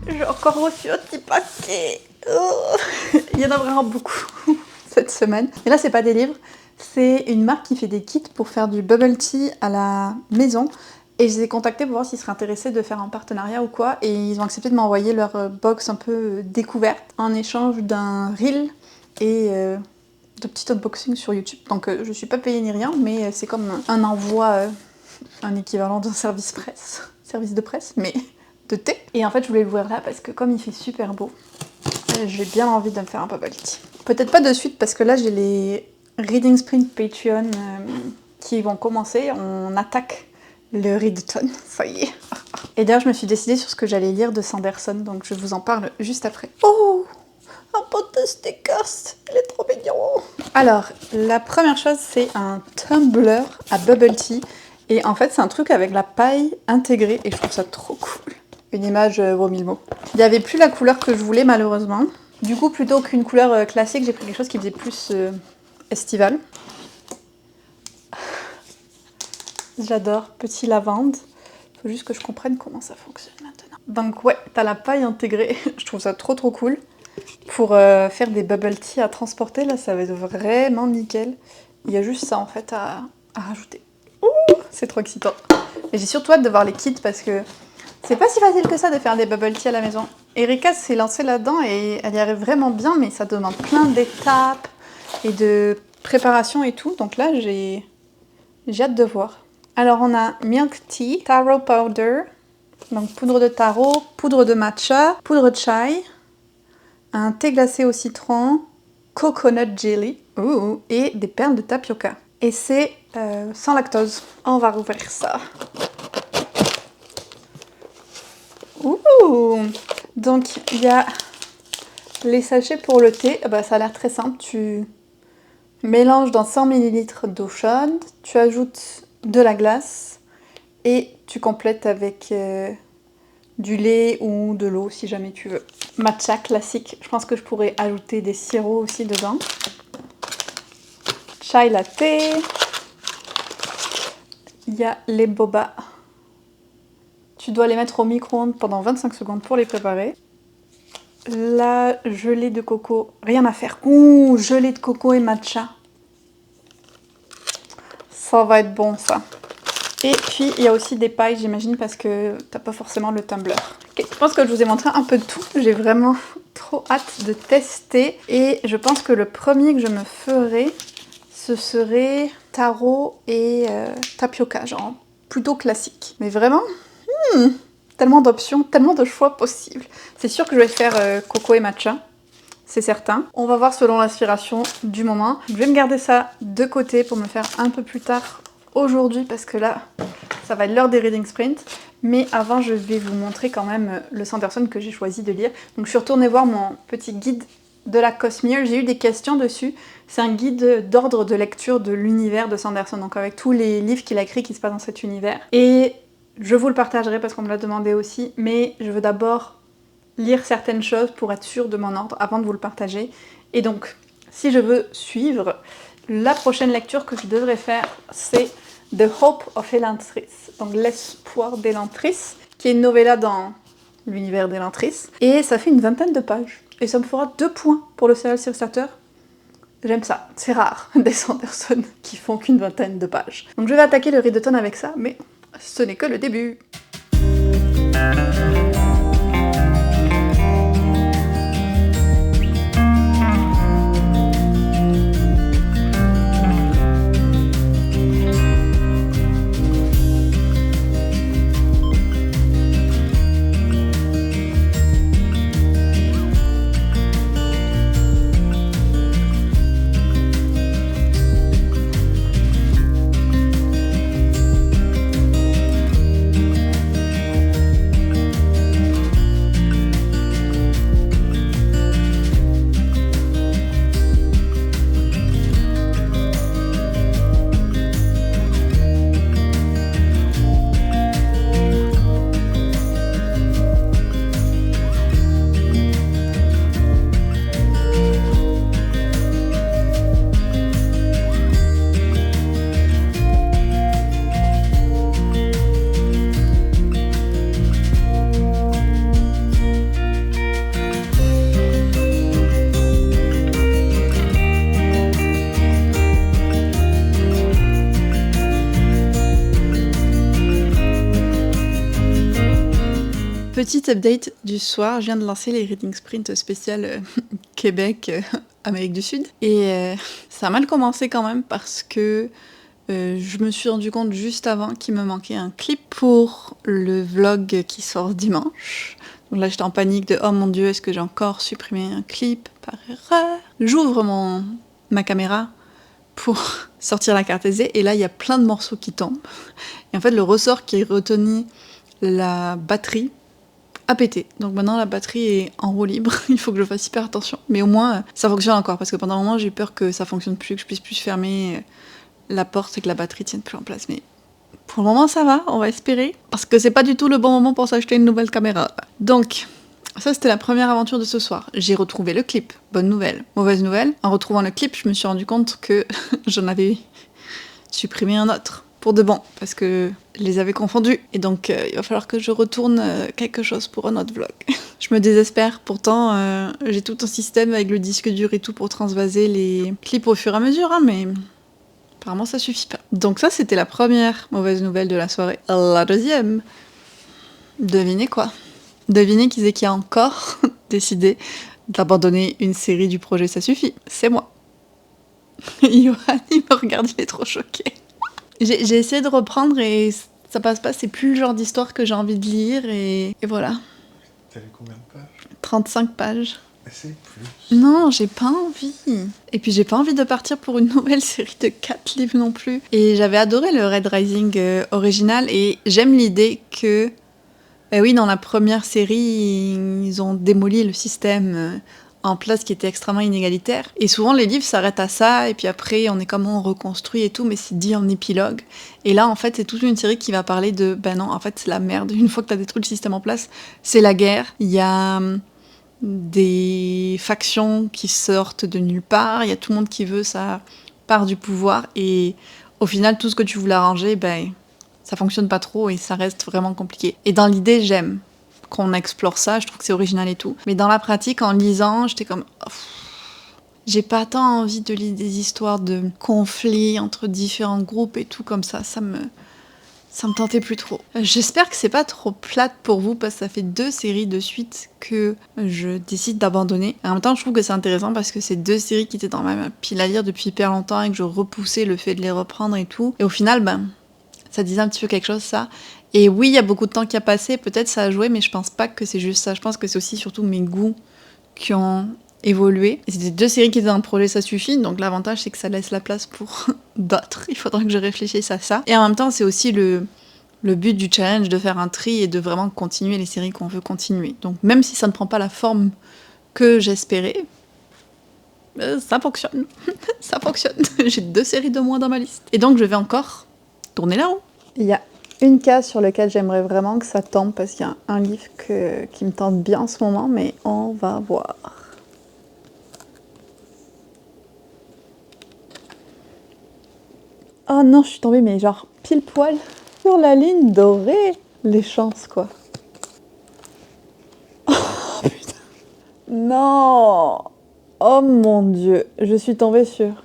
A: J'ai encore reçu un petit paquet. Oh. Il y en a vraiment beaucoup cette semaine. Et là, c'est pas des livres, c'est une marque qui fait des kits pour faire du bubble tea à la maison. Et je les ai contactés pour voir s'ils seraient intéressés de faire un partenariat ou quoi. Et ils ont accepté de m'envoyer leur box un peu découverte en échange d'un reel et de petits unboxings sur YouTube. Donc je suis pas payée ni rien, mais c'est comme un envoi, un équivalent d'un service de presse, mais de thé. Et en fait, je voulais l'ouvrir là parce que comme il fait super beau, j'ai bien envie de me faire un bubble tea. Peut-être pas de suite parce que là, j'ai les Reading Sprint Patreon qui vont commencer. On attaque le Readathon, ça y est. Et d'ailleurs, je me suis décidée sur ce que j'allais lire de Sanderson, donc je vous en parle juste après. Oh, un pot de stickers, il est trop mignon. Alors, la première chose, c'est un tumbler à bubble tea. Et en fait, c'est un truc avec la paille intégrée et je trouve ça trop cool. Une image vaut 1000 mots. Il n'y avait plus la couleur que je voulais, malheureusement. Du coup, plutôt qu'une couleur classique, j'ai pris quelque chose qui faisait plus estival. J'adore, petit lavande. Faut juste que je comprenne comment ça fonctionne maintenant. Donc ouais, t'as la paille intégrée. Je trouve ça trop trop cool. Pour faire des bubble tea à transporter, là, ça va être vraiment nickel. Il y a juste ça en fait à rajouter. Ouh, c'est trop excitant. Et j'ai surtout hâte de voir les kits parce que c'est pas si facile que ça de faire des bubble tea à la maison. Erika s'est lancée là-dedans et elle y arrive vraiment bien, mais ça demande plein d'étapes et de préparation et tout. Donc là, j'ai hâte de voir. Alors on a milk tea, taro powder, donc poudre de taro, poudre de matcha, poudre de chai, un thé glacé au citron, coconut jelly et des perles de tapioca. Et c'est sans lactose. On va rouvrir ça. Ouh. Donc il y a les sachets pour le thé. Bah, ça a l'air très simple. Tu mélanges dans 100 ml d'eau chaude, tu ajoutes de la glace et tu complètes avec du lait ou de l'eau si jamais tu veux. Matcha classique, je pense que je pourrais ajouter des sirops aussi dedans. Chai latte. Il y a les boba. Tu dois les mettre au micro-ondes pendant 25 secondes pour les préparer. La gelée de coco, rien à faire. Ouh, gelée de coco et matcha. Ça va être bon ça. Et puis il y a aussi des pailles, j'imagine, parce que t'as pas forcément le tumbler. Okay, je pense que je vous ai montré un peu de tout. J'ai vraiment trop hâte de tester. Et je pense que le premier que je me ferai, ce serait taro et tapioca, genre plutôt classique. Mais vraiment, tellement d'options, tellement de choix possibles. C'est sûr que je vais faire coco et matcha. C'est certain. On va voir selon l'inspiration du moment. Je vais me garder ça de côté pour me faire un peu plus tard aujourd'hui parce que là, ça va être l'heure des reading sprints. Mais avant, je vais vous montrer quand même le Sanderson que j'ai choisi de lire. Donc je suis retournée voir mon petit guide de la Cosmere. J'ai eu des questions dessus. C'est un guide d'ordre de lecture de l'univers de Sanderson. Donc avec tous les livres qu'il a écrits qui se passent dans cet univers. Et je vous le partagerai parce qu'on me l'a demandé aussi. Mais je veux d'abord lire certaines choses pour être sûre de mon ordre avant de vous le partager. Et donc, si je veux suivre, la prochaine lecture que je devrais faire, c'est The Hope of Elantris, donc l'espoir d'Elantris, qui est une novella dans l'univers d'Elantris. Et ça fait une 20aine de pages. Et ça me fera 2 points pour le serial Starter. J'aime ça. C'est rare des Sanderson qui font qu'une 20aine de pages. Donc je vais attaquer le Readathon avec ça, mais ce n'est que le début. Petite update du soir, je viens de lancer les Reading Sprint spécial Québec, Amérique du Sud. Et ça a mal commencé quand même parce que je me suis rendu compte juste avant qu'il me manquait un clip pour le vlog qui sort dimanche. Donc là j'étais en panique de oh mon dieu, est-ce que j'ai encore supprimé un clip par erreur? J'ouvre ma caméra pour sortir la carte SD et là il y a plein de morceaux qui tombent. Et en fait le ressort qui retenait la batterie a pété. Donc maintenant la batterie est en roue libre, il faut que je fasse hyper attention. Mais au moins ça fonctionne encore parce que pendant un moment j'ai eu peur que ça fonctionne plus, que je puisse plus fermer la porte et que la batterie tienne plus en place. Mais pour le moment ça va, on va espérer. Parce que c'est pas du tout le bon moment pour s'acheter une nouvelle caméra. Donc ça c'était la première aventure de ce soir. J'ai retrouvé le clip, bonne nouvelle. Mauvaise nouvelle, en retrouvant le clip je me suis rendu compte que j'en avais supprimé un autre. Pour de bon, parce que je les avais confondus. Et donc, il va falloir que je retourne quelque chose pour un autre vlog. Je me désespère, pourtant, j'ai tout un système avec le disque dur et tout pour transvaser les clips au fur et à mesure, hein, mais apparemment ça suffit pas. Donc ça, c'était la première mauvaise nouvelle de la soirée. La deuxième, devinez quoi? Devinez qui a encore décidé d'abandonner une série du projet Ça Suffit. C'est moi. Johan, il me regarde, il est trop choqué. J'ai essayé de reprendre et ça passe pas, c'est plus le genre d'histoire que j'ai envie de lire et voilà.
B: T'as lu combien de pages?
A: 35 pages.
B: Mais c'est plus.
A: Non, j'ai pas envie. Et puis j'ai pas envie de partir pour une nouvelle série de 4 livres non plus. Et j'avais adoré le Red Rising original et j'aime l'idée que... Ben oui, dans la première série, ils ont démoli le système en place qui était extrêmement inégalitaire. Et souvent, les livres s'arrêtent à ça, et puis après, on est comment on reconstruit et tout, mais c'est dit en épilogue. Et là, en fait, c'est toute une série qui va parler de, ben non, en fait, c'est la merde. Une fois que t'as détruit le système en place, c'est la guerre. Il y a des factions qui sortent de nulle part, il y a tout le monde qui veut sa part du pouvoir, et au final, tout ce que tu voulais arranger, ben, ça fonctionne pas trop, et ça reste vraiment compliqué. Et dans l'idée, j'aime qu'on explore ça, je trouve que c'est original et tout. Mais dans la pratique, en lisant, j'étais comme... Oh, j'ai pas tant envie de lire des histoires de conflits entre différents groupes et tout comme ça. Ça me tentait plus trop. J'espère que c'est pas trop plate pour vous, parce que ça fait 2 séries de suite que je décide d'abandonner. En même temps, je trouve que c'est intéressant parce que c'est 2 séries qui étaient dans ma pile à lire depuis hyper longtemps et que je repoussais le fait de les reprendre et tout. Et au final, ben... ça disait un petit peu quelque chose, ça. Et oui, il y a beaucoup de temps qui a passé, peut-être ça a joué, mais je pense pas que c'est juste ça. Je pense que c'est aussi surtout mes goûts qui ont évolué. Et c'était 2 séries qui étaient dans le projet Ça Suffit, donc l'avantage c'est que ça laisse la place pour d'autres. Il faudra que je réfléchisse à ça. Et en même temps, c'est aussi le but du challenge de faire un tri et de vraiment continuer les séries qu'on veut continuer. Donc même si ça ne prend pas la forme que j'espérais, ça fonctionne. Ça fonctionne. J'ai 2 séries de moins dans ma liste. Et donc je vais encore tourner la roue. Il y a une case sur laquelle j'aimerais vraiment que ça tombe parce qu'il y a un livre qui me tente bien en ce moment, mais on va voir. Oh non, je suis tombée, mais genre pile poil sur la ligne dorée. Les chances, quoi. Oh putain. Non. Oh mon dieu, je suis tombée sur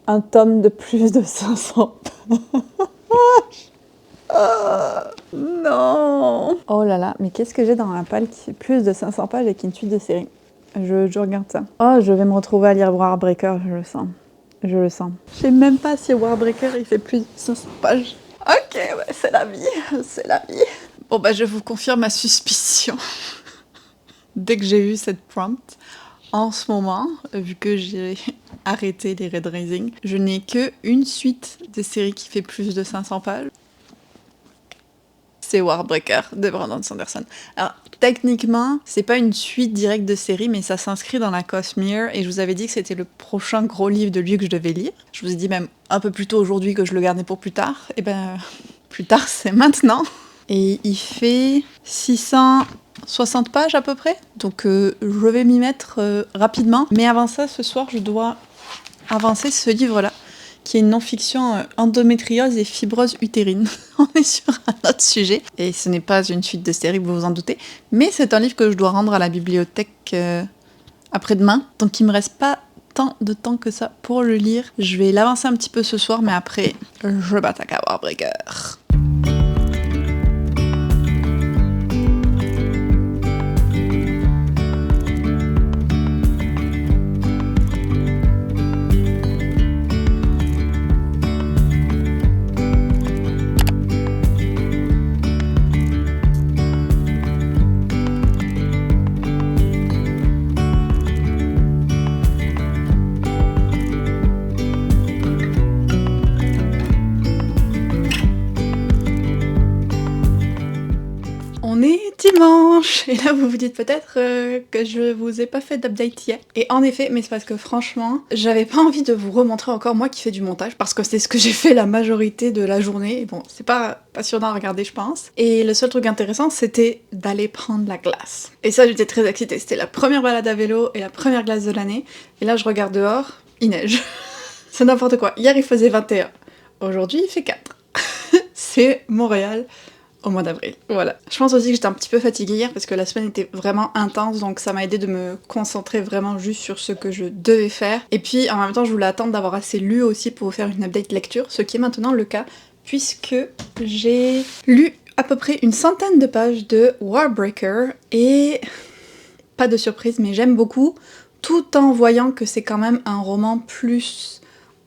A: un tome de plus de 500 pages. Non. Oh là là, mais qu'est-ce que j'ai dans la palle qui fait plus de 500 pages et qui est une suite de série? Je regarde ça. Oh, je vais me retrouver à lire Warbreaker, je le sens. Je le sens. Je sais même pas si Warbreaker il fait plus de 500 pages. Ok, ouais, c'est la vie, c'est la vie. Bon bah je vous confirme ma suspicion. Dès que j'ai vu cette prompt, en ce moment, vu que j'ai arrêté les Red Rising, je n'ai que une suite de séries qui fait plus de 500 pages. C'est Warbreaker de Brandon Sanderson. Alors, techniquement, c'est pas une suite directe de série, mais ça s'inscrit dans la Cosmere, et je vous avais dit que c'était le prochain gros livre de lui que je devais lire. Je vous ai dit même un peu plus tôt aujourd'hui que je le gardais pour plus tard. Et ben, plus tard, c'est maintenant. Et il fait 660 pages à peu près. Donc, je vais m'y mettre rapidement. Mais avant ça, ce soir, je dois avancer ce livre-là, qui est une non-fiction endométriose et fibrose utérine. On est sur un autre sujet. Et ce n'est pas une suite de série, vous vous en doutez. Mais c'est un livre que je dois rendre à la bibliothèque après-demain. Donc il me reste pas tant de temps que ça pour le lire. Je vais l'avancer un petit peu ce soir, mais après, je m'attaque à Warbreaker. dimanche! Et là vous vous dites peut-être que je vous ai pas fait d'update hier. Et en effet, mais c'est parce que franchement, j'avais pas envie de vous remontrer encore moi qui fais du montage, parce que c'est ce que j'ai fait la majorité de la journée. Et bon, c'est pas passionnant à regarder je pense. Et le seul truc intéressant c'était d'aller prendre la glace. Et ça j'étais très excitée, c'était la première balade à vélo et la première glace de l'année. Et là je regarde dehors, il neige. C'est n'importe quoi. Hier il faisait 21. Aujourd'hui il fait 4. C'est Montréal au mois d'avril. Voilà. Je pense aussi que j'étais un petit peu fatiguée hier parce que la semaine était vraiment intense, donc ça m'a aidé de me concentrer vraiment juste sur ce que je devais faire. Et puis en même temps je voulais attendre d'avoir assez lu aussi pour vous faire une update lecture, ce qui est maintenant le cas puisque j'ai lu à peu près une centaine de pages de Warbreaker et pas de surprise mais j'aime beaucoup, tout en voyant que c'est quand même un roman plus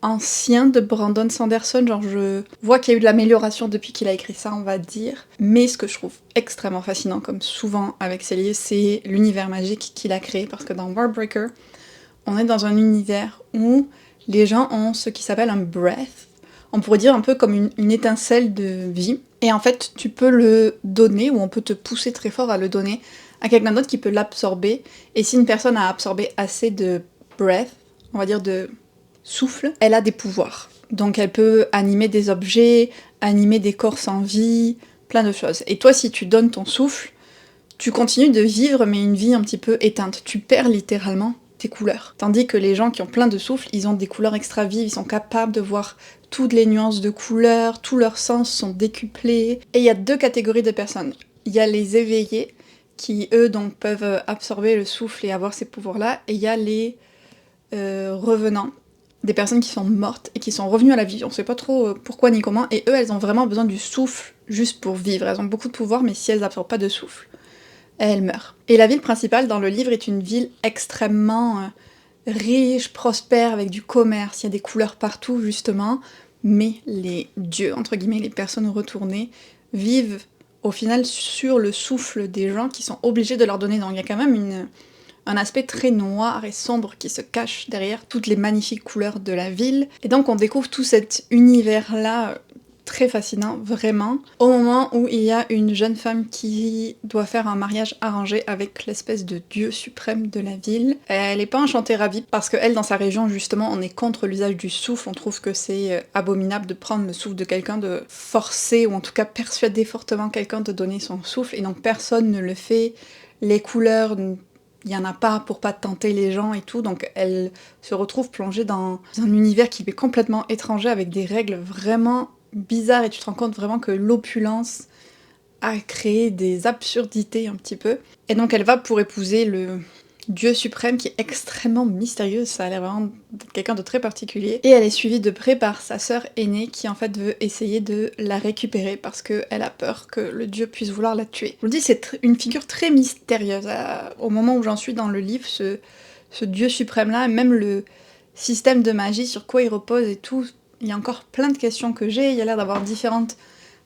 A: ancien de Brandon Sanderson, genre je vois qu'il y a eu de l'amélioration depuis qu'il a écrit ça on va dire, mais ce que je trouve extrêmement fascinant comme souvent avec ses livres c'est l'univers magique qu'il a créé, parce que dans Warbreaker on est dans un univers où les gens ont ce qui s'appelle un breath, on pourrait dire un peu comme une étincelle de vie, et en fait tu peux le donner ou on peut te pousser très fort à le donner à quelqu'un d'autre qui peut l'absorber, et si une personne a absorbé assez de breath, on va dire de souffle, elle a des pouvoirs. Donc elle peut animer des objets, animer des corps sans vie, plein de choses. Et toi, si tu donnes ton souffle, tu continues de vivre, mais une vie un petit peu éteinte. Tu perds littéralement tes couleurs. Tandis que les gens qui ont plein de souffle, ils ont des couleurs extra vives, ils sont capables de voir toutes les nuances de couleurs, tous leurs sens sont décuplés. Et il y a deux catégories de personnes. Il y a les éveillés, qui eux donc peuvent absorber le souffle et avoir ces pouvoirs-là, et il y a les revenants, des personnes qui sont mortes et qui sont revenues à la vie, on sait pas trop pourquoi ni comment, et eux elles ont vraiment besoin du souffle juste pour vivre, elles ont beaucoup de pouvoir mais si elles absorbent pas de souffle, elles meurent. Et la ville principale dans le livre est une ville extrêmement riche, prospère, avec du commerce, il y a des couleurs partout justement, mais les dieux, entre guillemets, les personnes retournées, vivent au final sur le souffle des gens qui sont obligés de leur donner, donc il y a quand même un aspect très noir et sombre qui se cache derrière toutes les magnifiques couleurs de la ville. Et donc on découvre tout cet univers-là très fascinant, vraiment, au moment où il y a une jeune femme qui doit faire un mariage arrangé avec l'espèce de dieu suprême de la ville. Elle est pas enchantée ravie, parce que elle, dans sa région, justement, on est contre l'usage du souffle, on trouve que c'est abominable de prendre le souffle de quelqu'un, de forcer, ou en tout cas persuader fortement quelqu'un de donner son souffle, et donc personne ne le fait. Les couleurs, il y en a pas pour pas tenter les gens et tout, donc elle se retrouve plongée dans un univers qui lui est complètement étranger, avec des règles vraiment bizarres, et tu te rends compte vraiment que l'opulence a créé des absurdités un petit peu. Et donc elle va pour épouser le dieu suprême qui est extrêmement mystérieux, ça a l'air vraiment d'être quelqu'un de très particulier. Et elle est suivie de près par sa sœur aînée qui en fait veut essayer de la récupérer parce qu'elle a peur que le dieu puisse vouloir la tuer. Je vous le dis, c'est une figure très mystérieuse. Au moment où j'en suis dans le livre, ce dieu suprême là, même le système de magie, sur quoi il repose et tout, il y a encore plein de questions que j'ai, il y a l'air d'avoir différentes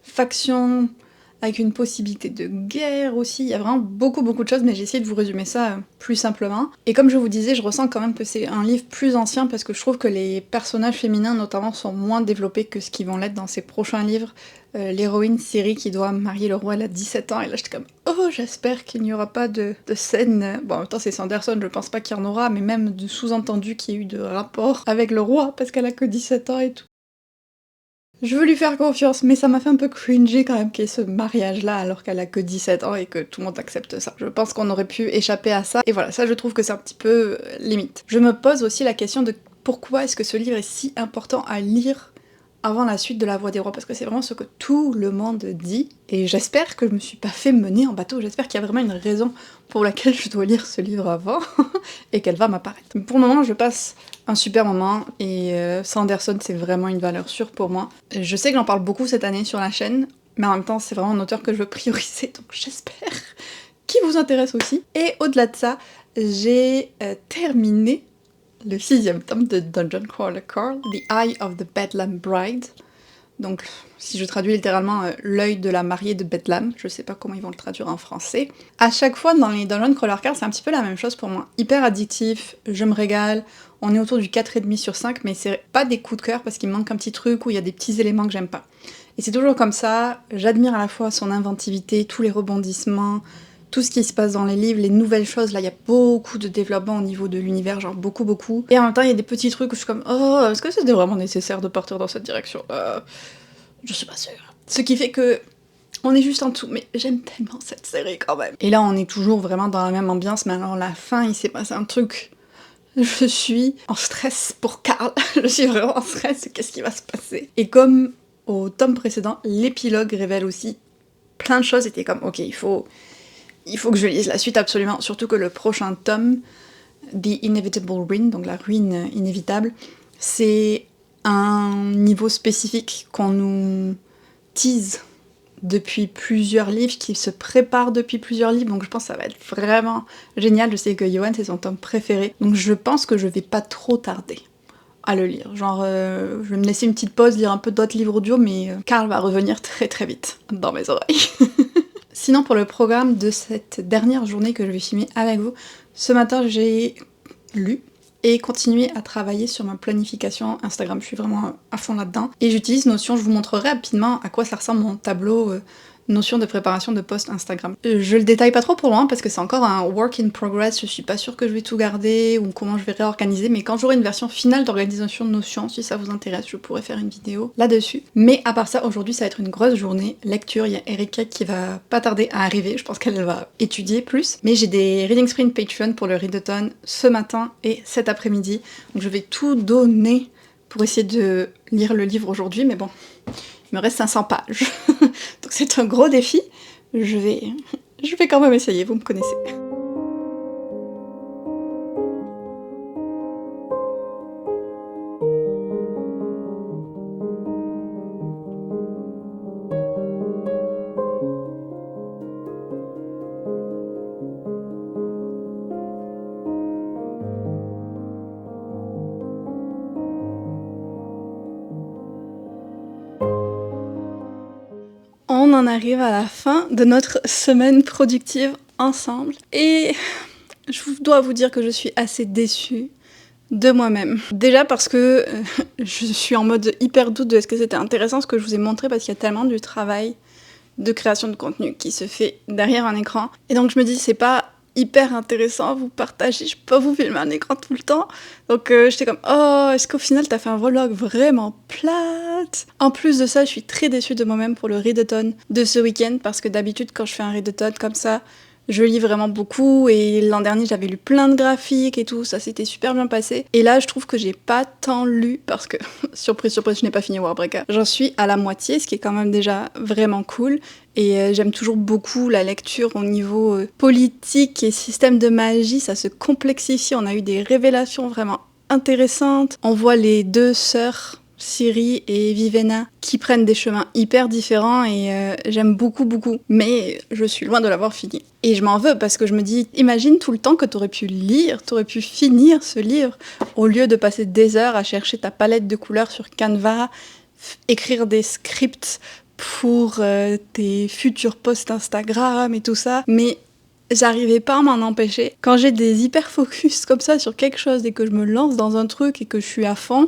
A: factions, avec une possibilité de guerre aussi, il y a vraiment beaucoup de choses, mais j'ai essayé de vous résumer ça plus simplement. Et comme je vous disais, je ressens quand même que c'est un livre plus ancien, parce que je trouve que les personnages féminins notamment sont moins développés que ce qu'ils vont l'être dans ses prochains livres. L'héroïne Ciri qui doit marier le roi, elle a 17 ans, et là j'étais comme « Oh, j'espère qu'il n'y aura pas de scène... » Bon, en même temps c'est Sanderson, je pense pas qu'il y en aura, mais même de sous-entendu qu'il y ait eu de rapport avec le roi, parce qu'elle a que 17 ans et tout. Je veux lui faire confiance, mais ça m'a fait un peu cringer quand même qu'il y ait ce mariage-là alors qu'elle a que 17 ans et que tout le monde accepte ça. Je pense qu'on aurait pu échapper à ça, et voilà, ça je trouve que c'est un petit peu limite. Je me pose aussi la question de pourquoi est-ce que ce livre est si important à lire avant la suite de La Voix des Rois, parce que c'est vraiment ce que tout le monde dit, et j'espère que je me suis pas fait mener en bateau, j'espère qu'il y a vraiment une raison pour laquelle je dois lire ce livre avant, et qu'elle va m'apparaître. Mais pour le moment, je passe un super moment, et Sanderson, c'est vraiment une valeur sûre pour moi. Je sais que j'en parle beaucoup cette année sur la chaîne, mais en même temps, c'est vraiment un auteur que je veux prioriser, donc j'espère qu'il vous intéresse aussi. Et au-delà de ça, j'ai terminé le 6e tome de Dungeon Crawler Carl, The Eye of the Bedlam Bride. Donc si je traduis littéralement l'œil de la mariée de Bethléem, je sais pas comment ils vont le traduire en français. À chaque fois dans les Dungeon Crawler Cards, c'est un petit peu la même chose pour moi. Hyper addictif, je me régale, on est autour du 4,5 sur 5, mais c'est pas des coups de cœur parce qu'il me manque un petit truc ou il y a des petits éléments que j'aime pas. Et c'est toujours comme ça, j'admire à la fois son inventivité, tous les rebondissements, tout ce qui se passe dans les livres, les nouvelles choses, là il y a beaucoup de développement au niveau de l'univers, genre beaucoup. Et en même temps il y a des petits trucs où je suis comme oh, est-ce que c'était vraiment nécessaire de partir dans cette direction? Je suis pas sûre. Ce qui fait que on est juste en dessous, mais j'aime tellement cette série quand même. Et là on est toujours vraiment dans la même ambiance, mais alors la fin il s'est passé un truc. Je suis en stress pour Carl, je suis vraiment en stress, qu'est-ce qui va se passer? Et comme au tome précédent, l'épilogue révèle aussi plein de choses, était comme ok il faut que je lise la suite absolument, surtout que le prochain tome, The Inevitable Ruin, donc la ruine inévitable, c'est un niveau spécifique qu'on nous tease depuis plusieurs livres, qui se prépare depuis plusieurs livres, donc je pense que ça va être vraiment génial. Je sais que Johan c'est son tome préféré, donc je pense que je vais pas trop tarder à le lire. Genre, je vais me laisser une petite pause, lire un peu d'autres livres audio, mais Carl va revenir très très vite dans mes oreilles. Sinon, pour le programme de cette dernière journée que je vais filmer avec vous, ce matin j'ai lu et continué à travailler sur ma planification Instagram. Je suis vraiment à fond là-dedans. Et j'utilise Notion, je vous montrerai rapidement à quoi ça ressemble mon tableau Notion de préparation de post Instagram. Je le détaille pas trop pour loin parce que c'est encore un work in progress, je suis pas sûre que je vais tout garder ou comment je vais réorganiser, mais quand j'aurai une version finale d'organisation de Notion, si ça vous intéresse, je pourrais faire une vidéo là-dessus. Mais à part ça, aujourd'hui ça va être une grosse journée lecture, il y a Erika qui va pas tarder à arriver, je pense qu'elle va étudier plus, mais j'ai des reading sprint Patreon pour le readathon ce matin et cet après-midi, donc je vais tout donner pour essayer de lire le livre aujourd'hui, mais bon, il me reste 500 pages. Donc c'est un gros défi. Je vais quand même essayer, vous me connaissez. On en arrive à la fin de notre semaine productive ensemble et je dois vous dire que je suis assez déçue de moi-même. Déjà parce que je suis en mode hyper doute de est-ce que c'était intéressant ce que je vous ai montré parce qu'il y a tellement du travail de création de contenu qui se fait derrière un écran. Et donc je me dis c'est pas hyper intéressant à vous partager, je peux pas vous filmer un écran tout le temps. Donc j'étais comme oh, est-ce qu'au final t'as fait un vlog vraiment plate? En plus de ça, je suis très déçue de moi-même pour le readathon de ce week-end parce que d'habitude quand je fais un readathon comme ça, je lis vraiment beaucoup et l'an dernier j'avais lu plein de graphiques et tout, ça s'était super bien passé. Et là je trouve que j'ai pas tant lu parce que, surprise surprise, je n'ai pas fini Warbreaker. J'en suis à la moitié, ce qui est quand même déjà vraiment cool. Et j'aime toujours beaucoup la lecture au niveau politique et système de magie, ça se complexifie, on a eu des révélations vraiment intéressantes. On voit les deux sœurs, Ciri et Vivenna, qui prennent des chemins hyper différents et j'aime beaucoup. Mais je suis loin de l'avoir fini. Et je m'en veux parce que je me dis, imagine tout le temps que t'aurais pu lire, t'aurais pu finir ce livre, au lieu de passer des heures à chercher ta palette de couleurs sur Canva, écrire des scripts pour tes futurs posts Instagram et tout ça. Mais j'arrivais pas à m'en empêcher. Quand j'ai des hyper focus comme ça sur quelque chose et que je me lance dans un truc et que je suis à fond,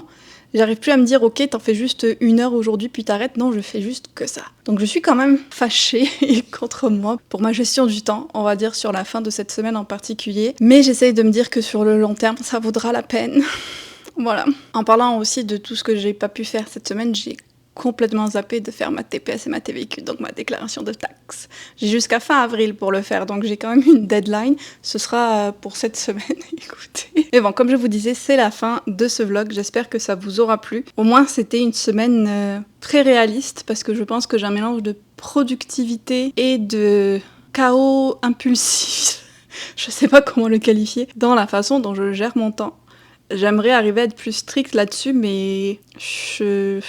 A: j'arrive plus à me dire ok t'en fais juste 1 heure aujourd'hui puis t'arrêtes, non je fais juste que ça. Donc je suis quand même fâchée contre moi pour ma gestion du temps, on va dire sur la fin de cette semaine en particulier, mais j'essaye de me dire que sur le long terme ça vaudra la peine. Voilà. En parlant aussi de tout ce que j'ai pas pu faire cette semaine, j'ai complètement zappé de faire ma TPS et ma TVQ, donc ma déclaration de taxes. J'ai jusqu'à fin avril pour le faire, donc j'ai quand même une deadline. Ce sera pour cette semaine, écoutez. Et bon, comme je vous disais, c'est la fin de ce vlog. J'espère que ça vous aura plu. Au moins, c'était une semaine très réaliste, parce que je pense que j'ai un mélange de productivité et de chaos impulsif. Je sais pas comment le qualifier, dans la façon dont je gère mon temps. J'aimerais arriver à être plus stricte là-dessus, mais je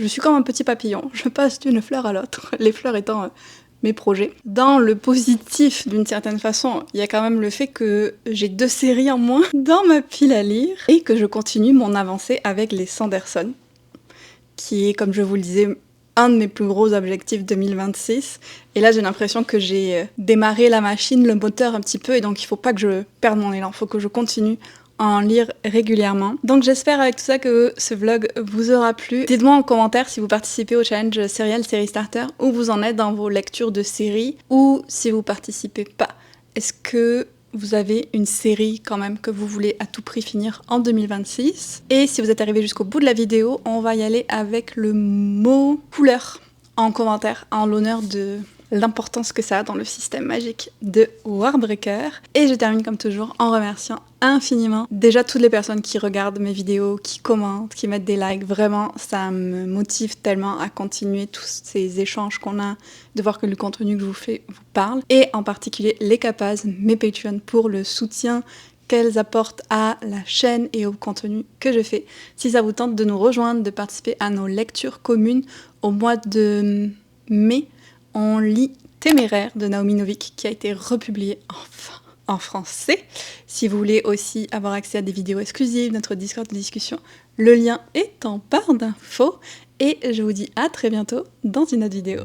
A: suis comme un petit papillon, je passe d'une fleur à l'autre, les fleurs étant mes projets. Dans le positif, d'une certaine façon, il y a quand même le fait que j'ai 2 séries en moins dans ma pile à lire et que je continue mon avancée avec les Sanderson, qui est, comme je vous le disais, un de mes plus gros objectifs 2026. Et là, j'ai l'impression que j'ai démarré la machine, le moteur un petit peu, et donc il faut pas que je perde mon élan, il faut que je continue à en lire régulièrement. Donc j'espère avec tout ça que ce vlog vous aura plu. Dites-moi en commentaire si vous participez au challenge Serial Série Starter, où vous en êtes dans vos lectures de séries, ou si vous participez pas. Est-ce que vous avez une série quand même que vous voulez à tout prix finir en 2026? Et si vous êtes arrivé jusqu'au bout de la vidéo, on va y aller avec le mot couleur en commentaire, en l'honneur de l'importance que ça a dans le système magique de Warbreaker. Et je termine comme toujours en remerciant infiniment déjà toutes les personnes qui regardent mes vidéos, qui commentent, qui mettent des likes. Vraiment, ça me motive tellement à continuer tous ces échanges qu'on a, de voir que le contenu que je vous fais vous parle. Et en particulier les Capas, mes Patreons, pour le soutien qu'elles apportent à la chaîne et au contenu que je fais. Si ça vous tente de nous rejoindre, de participer à nos lectures communes au mois de mai, on lit Téméraire de Naomi Novik qui a été republié enfin en français. Si vous voulez aussi avoir accès à des vidéos exclusives, notre Discord de discussion, le lien est en barre d'infos. Et je vous dis à très bientôt dans une autre vidéo.